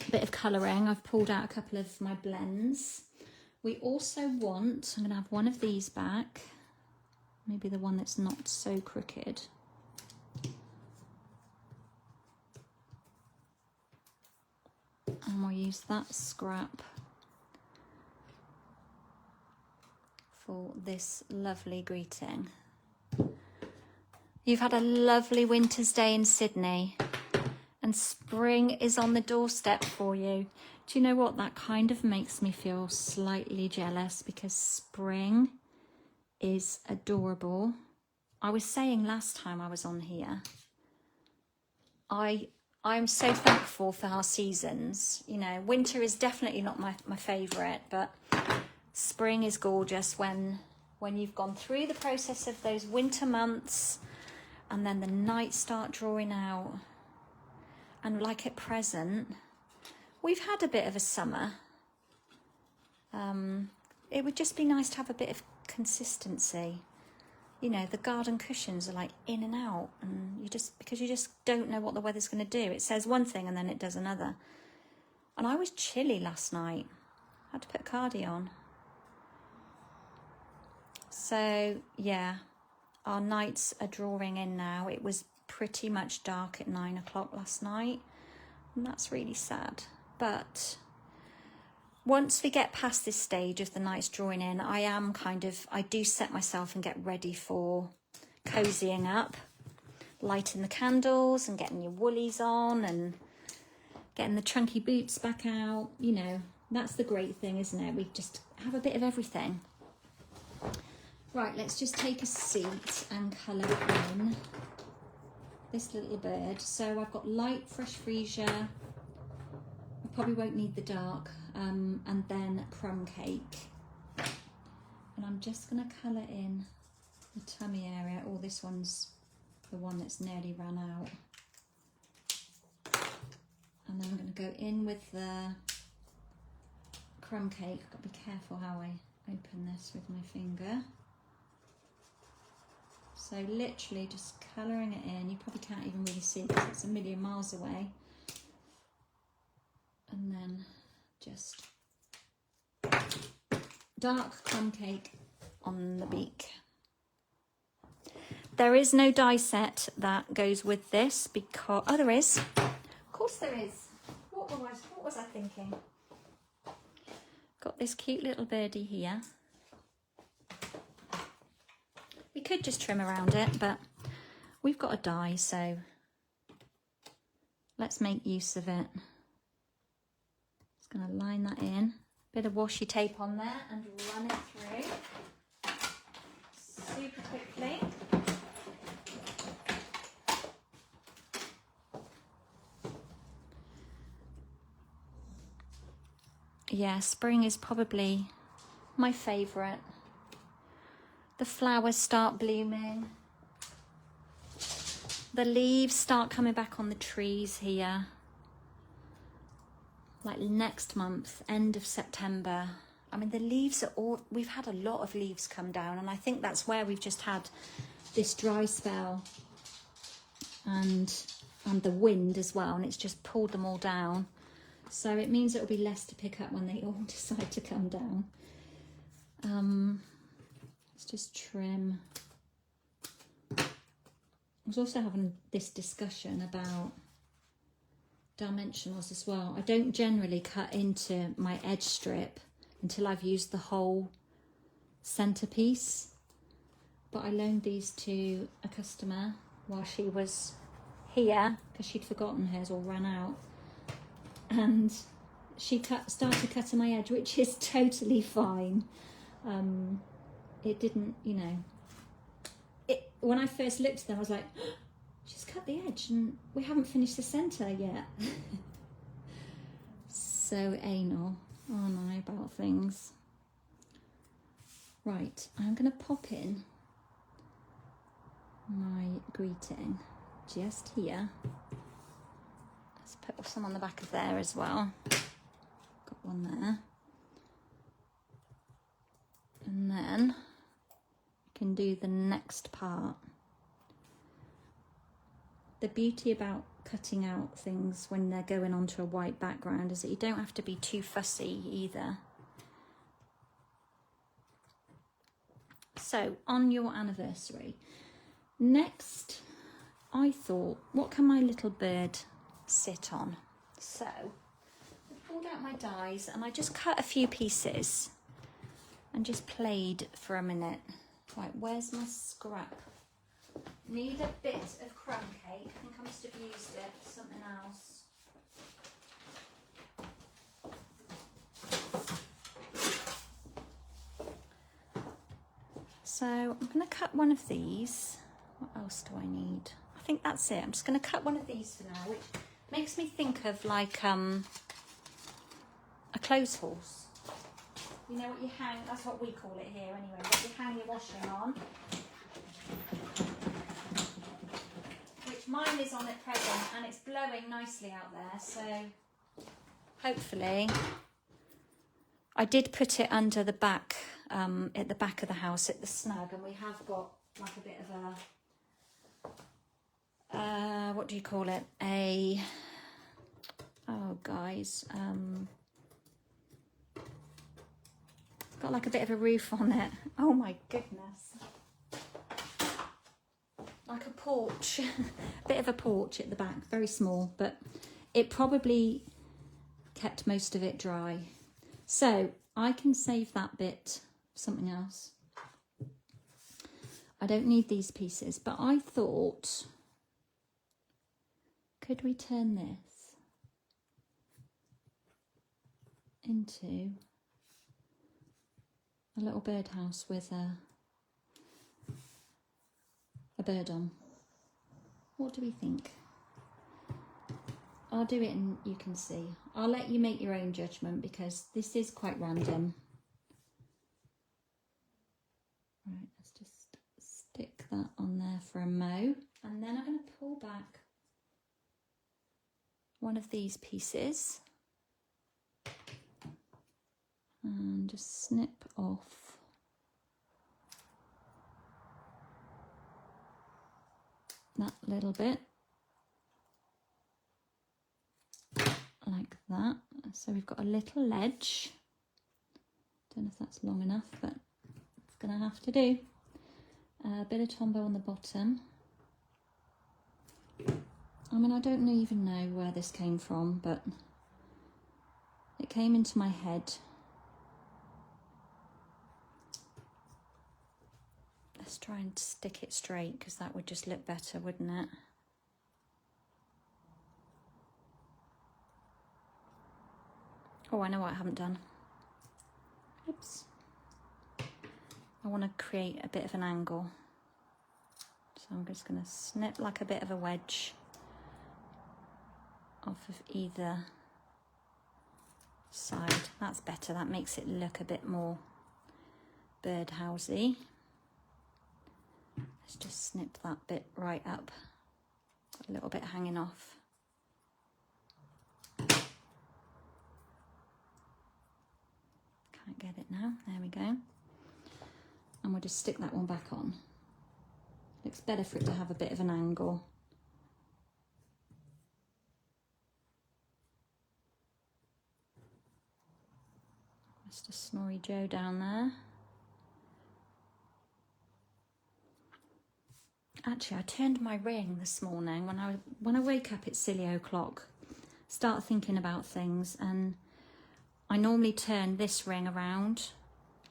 bit of colouring. I've pulled out a couple of my blends. We also want, I'm going to have one of these back. Maybe the one that's not so crooked. And we'll use that scrap for this lovely greeting. You've had a lovely winter's day in Sydney and spring is on the doorstep for you. Do you know what? That kind of makes me feel slightly jealous because spring is adorable. I was saying last time I was on here, I'm so thankful for our seasons. You know, winter is definitely not my favourite, but spring is gorgeous when you've gone through the process of those winter months and then the nights start drawing out. And like at present, we've had a bit of a summer. It would just be nice to have a bit of consistency. You know, the garden cushions are like in and out, and because you just don't know what the weather's going to do. It says one thing and then it does another. And I was chilly last night. I had to put a cardi on. So yeah, our nights are drawing in now. It was pretty much dark at 9 o'clock last night, and that's really sad. But once we get past this stage of the nights drawing in, I do set myself and get ready for cozying up, lighting the candles and getting your woolies on and getting the chunky boots back out. You know, that's the great thing, isn't it? We just have a bit of everything. Right, let's just take a seat and colour in. this little bird. So I've got light fresh freesia. I probably won't need the dark, and then crumb cake. And I'm just going to colour in the tummy area. Oh, this one's the one that's nearly run out. And then I'm going to go in with the crumb cake. I've got to be careful how I open this with my finger. So literally just colouring it in. You probably can't even really see because it's a million miles away. And then just dark crumb cake on the beak. There is no die set that goes with this because... Oh, there is. Of course there is. What was I thinking? Got this cute little birdie here. We could just trim around it, but we've got a die, so let's make use of it. Just going to line that in. Bit of washi tape on there and run it through super quickly. Yeah, spring is probably my favourite. The flowers start blooming. The leaves start coming back on the trees here. Like next month, end of September. I mean, the leaves are all... We've had a lot of leaves come down, and I think that's where we've just had this dry spell and the wind as well, and it's just pulled them all down. So it means it'll be less to pick up when they all decide to come down. Let's just trim. I was also having this discussion about dimensionals as well. I don't generally cut into my edge strip until I've used the whole centerpiece. But I loaned these to a customer while she was here because she'd forgotten hers or ran out. And she started cutting my edge, which is totally fine. It didn't, you know, when I first looked at them, I was like, oh, she's cut the edge and we haven't finished the centre yet. So anal, aren't I, about things? Right, I'm going to pop in my greeting just here. Put some on the back of there as well. Got one there. And then I can do the next part. The beauty about cutting out things when they're going onto a white background is that you don't have to be too fussy either. So, on your anniversary. Next, I thought, what can my little bird sit on? So I pulled out my dies and I just cut a few pieces and just played for a minute. Right, where's my scrap? Need a bit of crumb cake. I think I must have used it for something else. So I'm going to cut one of these. What else do I need? I think that's it. I'm just going to cut one of these for now, which makes me think of like a clothes horse. You know what you hang, that's what we call it here anyway, what you hang your washing on. Which mine is on at present and it's blowing nicely out there, so hopefully. I did put it under the back, at the back of the house at the snug, and we have got like a bit of a what do you call it? Got like a bit of a roof on it. Oh my goodness. Like a porch. Bit of a porch at the back, very small, but it probably kept most of it dry. So I can save that bit for something else. I don't need these pieces, but I thought, could we turn this into a little birdhouse with a bird on? What do we think? I'll do it and you can see. I'll let you make your own judgment because this is quite random. Right, let's just stick that on there for a mo. And then I'm going to pull back one of these pieces and just snip off that little bit. Like that. So we've got a little ledge. Don't know if that's long enough, but it's gonna have to do. A bit of Tombow on the bottom. I mean, I don't even know where this came from, but it came into my head. Let's try and stick it straight because that would just look better, wouldn't it? Oh, I know what I haven't done. Oops. I want to create a bit of an angle. So I'm just going to snip like a bit of a wedge off of either side. That's better. That makes it look a bit more birdhousey. Let's just snip that bit right up. Got a little bit hanging off. Can't get it now. There we go. And we'll just stick that one back on. Looks better for it to have a bit of an angle. Mr. Snorri Joe down there. Actually, I turned my ring this morning when I wake up at silly o'clock, start thinking about things, and I normally turn this ring around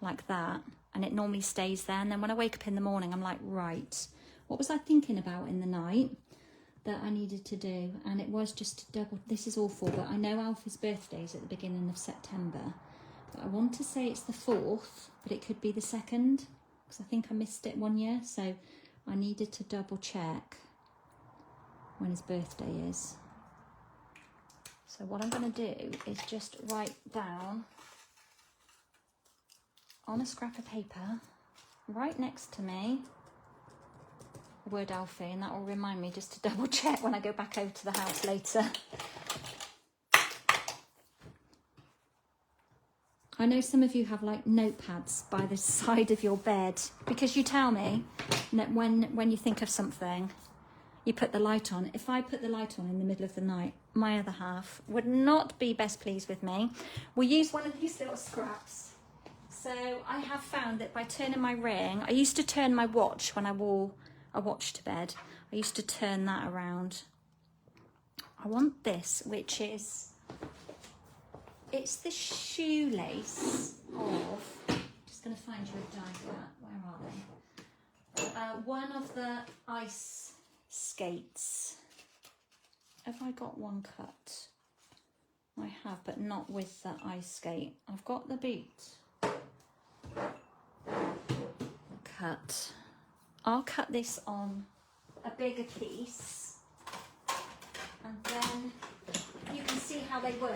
like that, and it normally stays there. And then when I wake up in the morning, I'm like, right, what was I thinking about in the night that I needed to do? And it was just to double, this is awful, but I know Alfie's birthday is at the beginning of September. But I want to say it's the 4th, but it could be the 2nd, because I think I missed it one year. So I needed to double check when his birthday is. So what I'm going to do is just write down on a scrap of paper right next to me the word Alfie, and that will remind me just to double check when I go back over to the house later. I know some of you have like notepads by the side of your bed because you tell me that when you think of something, you put the light on. If I put the light on in the middle of the night, my other half would not be best pleased with me. We use one of these little scraps. So I have found that by turning my ring, I used to turn my watch when I wore a watch to bed. I used to turn that around. I want this, which is, it's the shoelace of, just going to find you a die cut. Where are they? One of the ice skates. Have I got one cut? I have, but not with the ice skate. I've got the boot cut. I'll cut this on a bigger piece and then you can see how they work.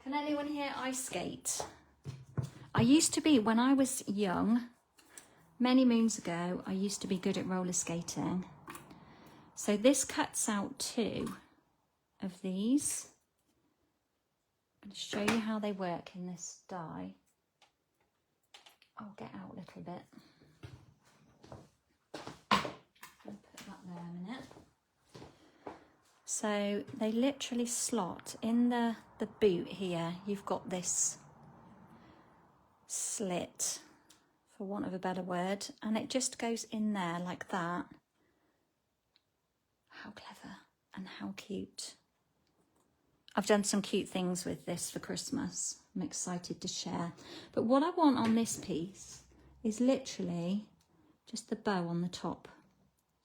Can anyone here ice skate? I used to be, when I was young, many moons ago, I used to be good at roller skating. So this cuts out 2 of these. I'm going to show you how they work in this die. I'll get out a little bit. I'll put that there a minute. So they literally slot in the boot here. You've got this slit, for want of a better word, and it just goes in there like that. How clever and how cute. I've done some cute things with this for Christmas. I'm excited to share. But what I want on this piece is literally just the bow on the top.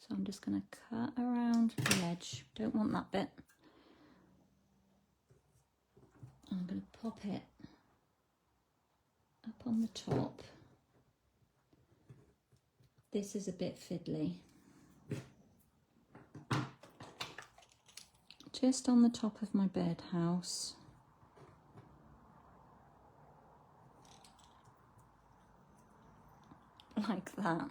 So I'm just going to cut around the edge. Don't want that bit. I'm going to pop it up on the top. This is a bit fiddly. Just on the top of my birdhouse. Like that.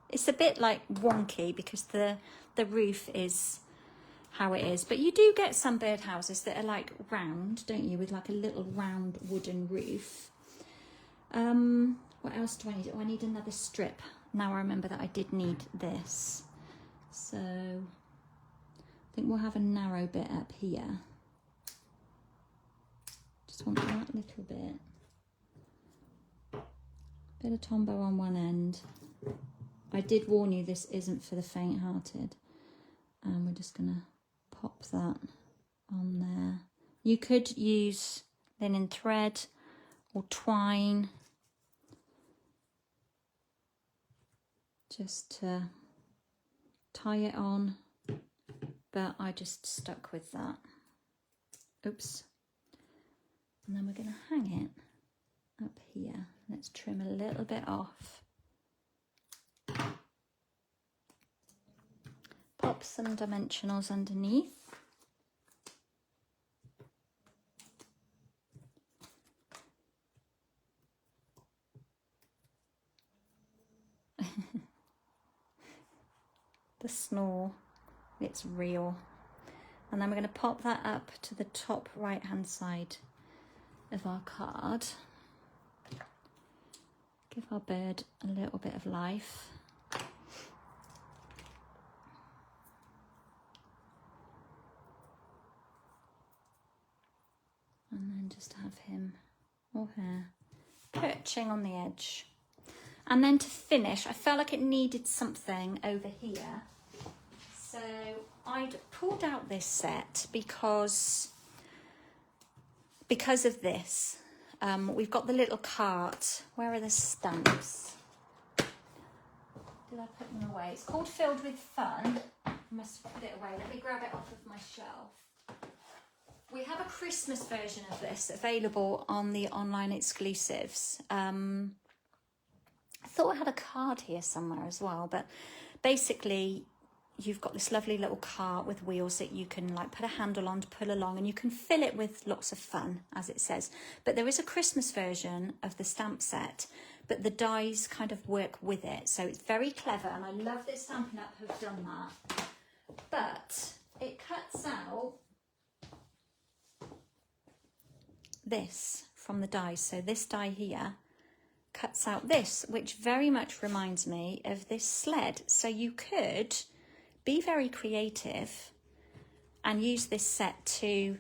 It's a bit like wonky because the roof is how it is, but you do get some birdhouses that are like round, don't you, with like a little round wooden roof. What else do I need? Oh, I need another strip. Now I remember that I did need this. So I think we'll have a narrow bit up here. Just want that little bit. Bit of Tombow on one end. I did warn you this isn't for the faint-hearted. And we're just gonna pop that on there. You could use linen thread or twine just to tie it on, but I just stuck with that. Oops. And then we're gonna hang it up here. Let's trim a little bit off. Pop some dimensionals underneath. The snore, it's real. And then we're going to pop that up to the top right hand side of our card. Give our bird a little bit of life. And then just have him or her perching on the edge. And then to finish, I felt like it needed something over here. So I'd pulled out this set because of this. We've got the little cart. Where are the stamps? Did I put them away? It's called Filled with Fun. I must have put it away. Let me grab it off of my shelf. We have a Christmas version of this available on the online exclusives. I thought I had a card here somewhere as well, but basically you've got this lovely little cart with wheels that you can like put a handle on to pull along, and you can fill it with lots of fun, as it says. But there is a Christmas version of the stamp set, but the dies kind of work with it. So it's very clever, and I love that Stampin' Up have done that. But it cuts out this from the dies. So this die here cuts out this, which very much reminds me of this sled. So you could be very creative and use this set to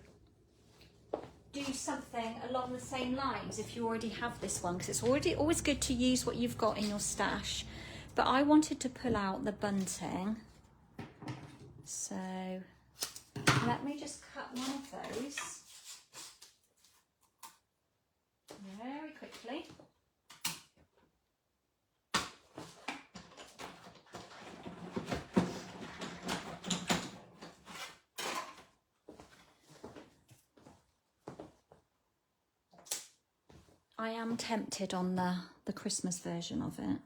do something along the same lines if you already have this one, because it's always good to use what you've got in your stash. But I wanted to pull out the bunting, so let me just cut one of those very quickly. I am tempted on the Christmas version of it.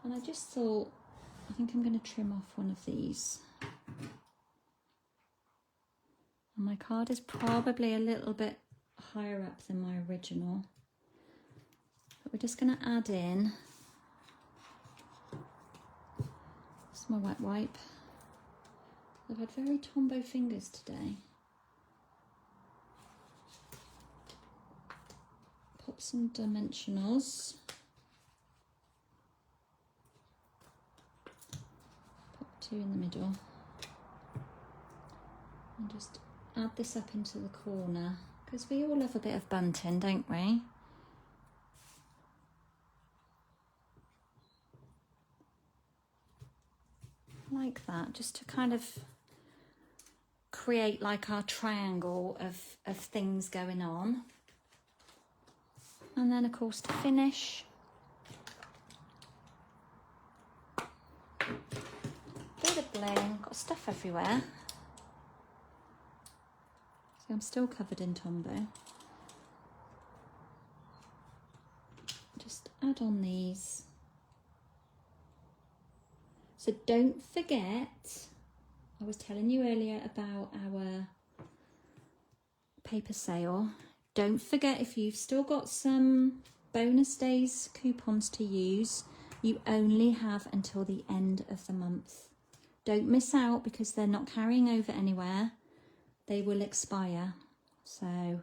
And I just thought, I think I'm going to trim off one of these. And my card is probably a little bit higher up than my original. But we're just going to add in, this is my wet wipe. I've had very Tombow fingers today. Pop some dimensionals. Pop two in the middle. And just add this up into the corner, because we all love a bit of bunting, don't we? Like that, just to kind of create like our triangle of things going on. And then of course to finish, bit of bling, got stuff everywhere. So I'm still covered in Tombow. Just add on these. So don't forget, I was telling you earlier about our paper sale. Don't forget, if you've still got some bonus days coupons to use, you only have until the end of the month. Don't miss out because they're not carrying over anywhere. They will expire. So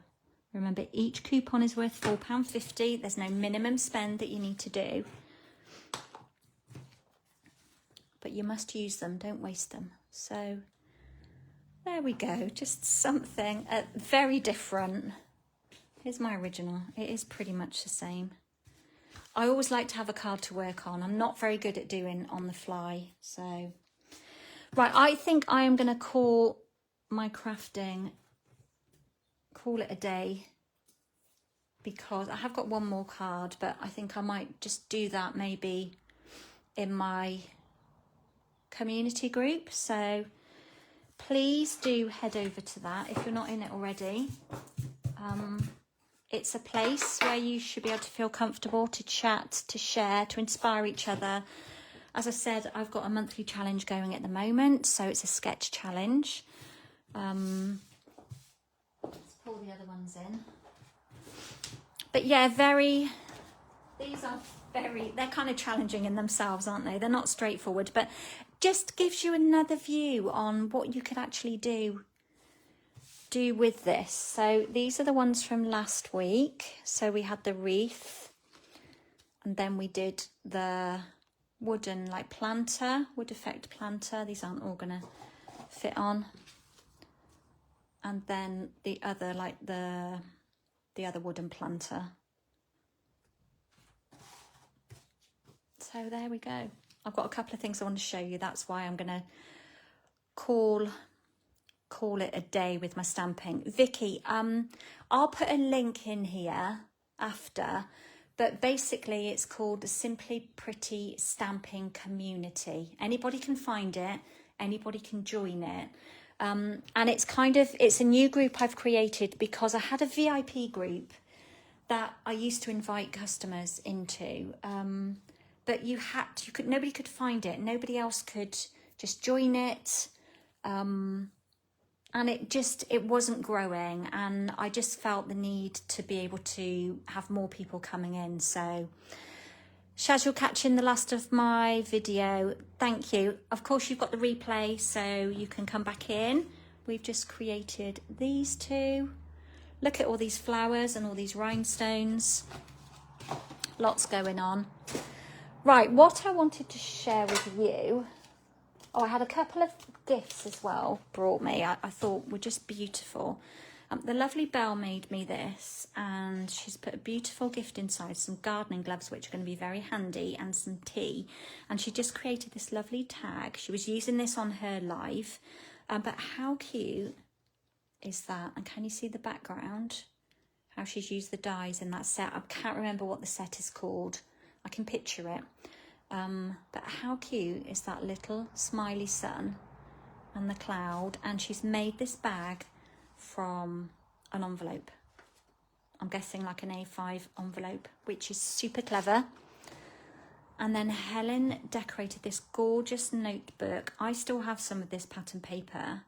remember, each coupon is worth £4.50. There's no minimum spend that you need to do. But you must use them, don't waste them. So there we go, just something very different. Here's my original. It is pretty much the same. I always like to have a card to work on. I'm not very good at doing on the fly. So, right, I think I am going to call my crafting, call it a day, because I have got one more card, but I think I might just do that maybe in my community group. So please do head over to that if you're not in it already. It's a place where you should be able to feel comfortable to chat, to share, to inspire each other. As I said, I've got a monthly challenge going at the moment, so it's a sketch challenge. Let's pull the other ones in. But yeah, these are they're kind of challenging in themselves, aren't they? They're not straightforward, but just gives you another view on what you could actually do with this. So these are the ones from last week. So we had the wreath, and then we did the wooden like planter, wood effect planter. These aren't all gonna fit on. And then the other, like the other wooden planter. So there we go. I've got a couple of things I want to show you. That's why I'm gonna call it a day with my stamping. Vicky, I'll put a link in here after, but basically it's called the Simply Pretty Stamping Community. Anybody can find it, anybody can join it. And it's a new group I've created because I had a VIP group that I used to invite customers into, but nobody could find it. Nobody else could just join it. And it wasn't growing, and I just felt the need to be able to have more people coming in. So Shaz, you're catching the last of my video. Thank you. Of course, you've got the replay, so you can come back in. We've just created these two. Look at all these flowers and all these rhinestones. Lots going on. Right, what I wanted to share with you. Oh, I had a couple of gifts as well brought me. I thought were just beautiful. The lovely Belle made me this, and she's put a beautiful gift inside, some gardening gloves, which are going to be very handy, and some tea. And she just created this lovely tag. She was using this on her live, but how cute is that? And can you see the background? How she's used the dies in that set. I can't remember what the set is called. I can picture it. But how cute is that little smiley sun and the cloud? And she's made this bag from an envelope. I'm guessing like an A5 envelope, which is super clever. And then Helen decorated this gorgeous notebook. I still have some of this pattern paper.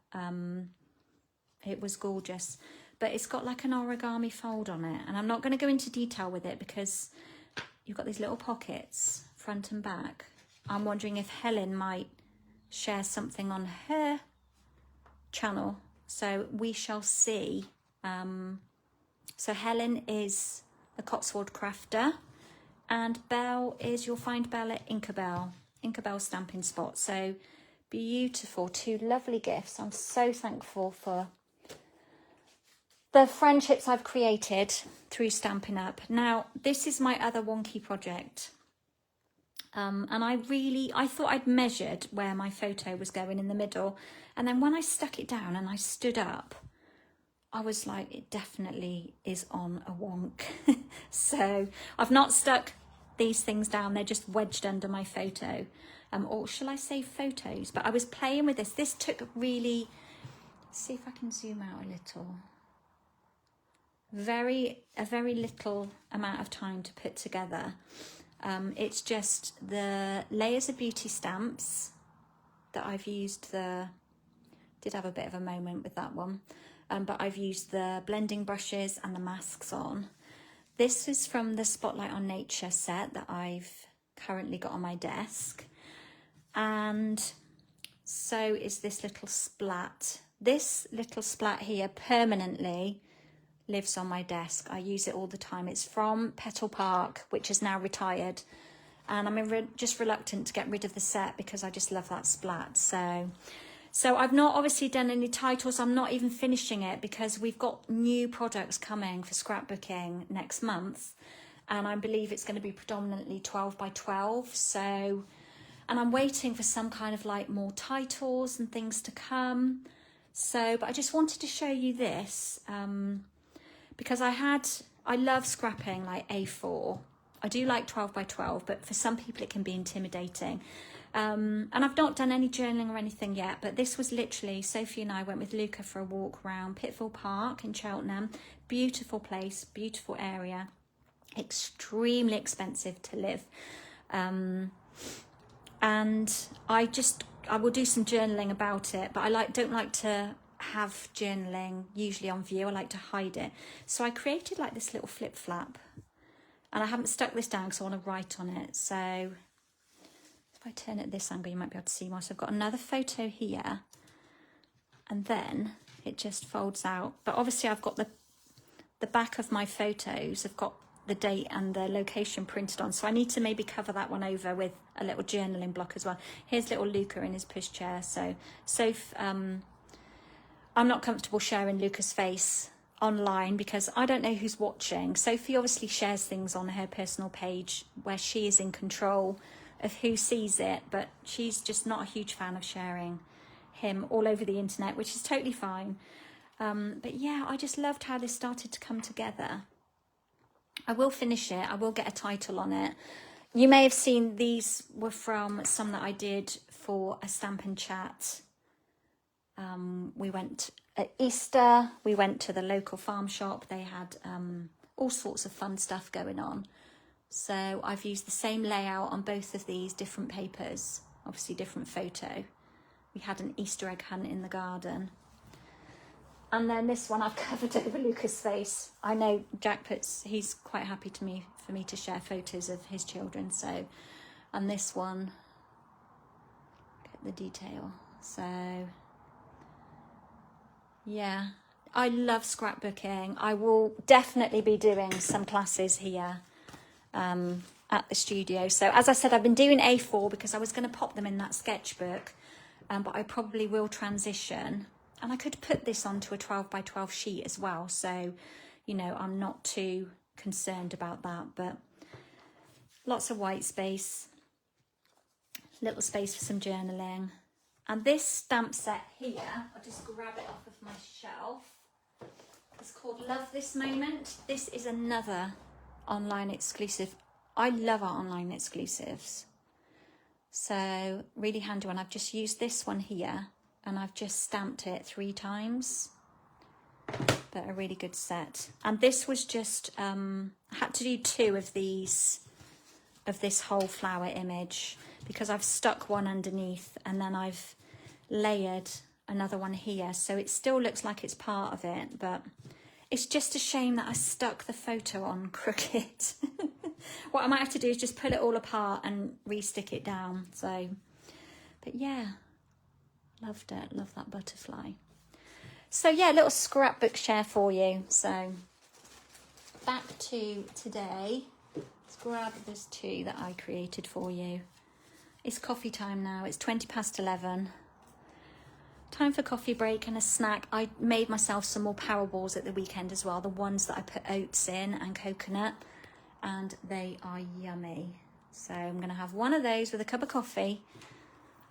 It was gorgeous, but it's got like an origami fold on it. And I'm not going to go into detail with it because you've got these little pockets, front and back. I'm wondering if Helen might share something on her channel. So we shall see. So Helen is the Cotswold Crafter, and Belle is, you'll find Belle at Inkabelle Stamping Spot. So beautiful, two lovely gifts. I'm so thankful for the friendships I've created through Stampin' Up. Now, this is my other wonky project. And I thought I'd measured where my photo was going in the middle. And then when I stuck it down and I stood up, I was like, it definitely is on a wonk. So I've not stuck these things down. They're just wedged under my photo. Or shall I say photos? But I was playing with this. This took really, see if I can zoom out a little. A very little amount of time to put together. It's just the Layers of Beauty stamps that I've used. Did have a bit of a moment with that one, but I've used the blending brushes and the masks on. This is from the Spotlight on Nature set that I've currently got on my desk. And so is this little splat. This little splat here permanently lives on my desk. I use it all the time. It's from Petal Park, which is now retired. And I'm just reluctant to get rid of the set because I just love that splat. So I've not obviously done any titles. I'm not even finishing it because we've got new products coming for scrapbooking next month. And I believe it's going to be predominantly 12 by 12. So, and I'm waiting for some kind of like more titles and things to come. So, but I just wanted to show you this because I love scrapping like A4. I do like 12 by 12, but for some people it can be intimidating. And I've not done any journaling or anything yet, but this was literally, Sophie and I went with Luca for a walk around Pittville Park in Cheltenham. Beautiful place, beautiful area, extremely expensive to live. And I will do some journaling about it, but I don't like to have journaling usually on view. I like to hide it. So I created like this little flip flap, and I haven't stuck this down because I want to write on it. So if I turn it at this angle, you might be able to see more. So I've got another photo here, and then it just folds out. But obviously I've got the back of my photos. I've got the date and the location printed on. So I need to maybe cover that one over with a little journaling block as well. Here's little Luca in his pushchair. So I'm not comfortable sharing Luca's face online because I don't know who's watching. Sophie obviously shares things on her personal page where she is in control of who sees it, but she's just not a huge fan of sharing him all over the internet, which is totally fine. But yeah, I just loved how this started to come together. I will finish it. I will get a title on it. You may have seen these were from some that I did for a Stampin' Chat. We went at Easter, we went to the local farm shop. They had all sorts of fun stuff going on. So I've used the same layout on both of these different papers, obviously different photo. We had an Easter egg hunt in the garden. And then this one I've covered over Luca's face. I know he's quite happy for me to share photos of his children. So, and this one, get the detail. So, yeah, I love scrapbooking. I will definitely be doing some classes here at the studio. So as I said, I've been doing A4 because I was going to pop them in that sketchbook, but I probably will transition. And I could put this onto a 12 by 12 sheet as well. So, you know, I'm not too concerned about that, but lots of white space, little space for some journaling. And this stamp set here, I'll just grab it off of my shelf. It's called Love This Moment. This is another online exclusive. I love our online exclusives. So really handy one. I've just used this one here and I've just stamped it 3 times. But a really good set. And this was just, I had to do 2 of these, of this whole flower image, because I've stuck one underneath and then I've layered another one here. So it still looks like it's part of it, but it's just a shame that I stuck the photo on crooked. What I might have to do is just pull it all apart and re-stick it down. So, but yeah, loved it. Love that butterfly. So yeah, a little scrapbook share for you. So back to today. Let's grab this 2 that I created for you. It's coffee time now. It's 11:20. Time for coffee break and a snack. I made myself some more power balls at the weekend as well. The ones that I put oats in and coconut, and they are yummy. So I'm going to have one of those with a cup of coffee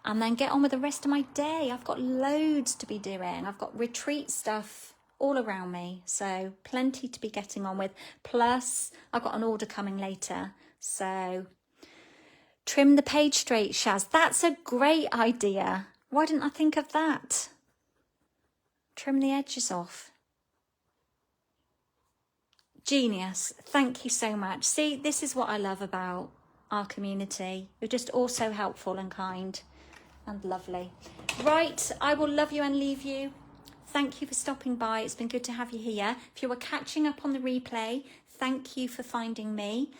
and then get on with the rest of my day. I've got loads to be doing. I've got retreat stuff all around me. So plenty to be getting on with. Plus, I've got an order coming later. So trim the page straight, Shaz. That's a great idea. Why didn't I think of that? Trim the edges off. Genius. Thank you so much. See, this is what I love about our community. You're just all so helpful and kind and lovely. Right, I will love you and leave you. Thank you for stopping by. It's been good to have you here. If you were catching up on the replay, thank you for finding me.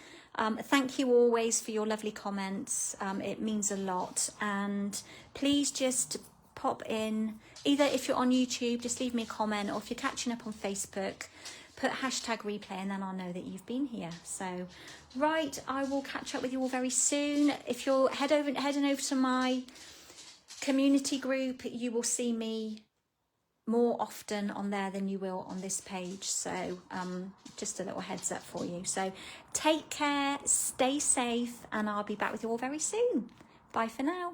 Thank you always for your lovely comments. It means a lot. And please just pop in, either if you're on YouTube, just leave me a comment, or if you're catching up on Facebook, put hashtag replay and then I'll know that you've been here. So, right, I will catch up with you all very soon. If you're heading over to my community group, you will see me more often on there than you will on this page. So just a little heads up for you. So take care, stay safe, and I'll be back with you all very soon. Bye for now.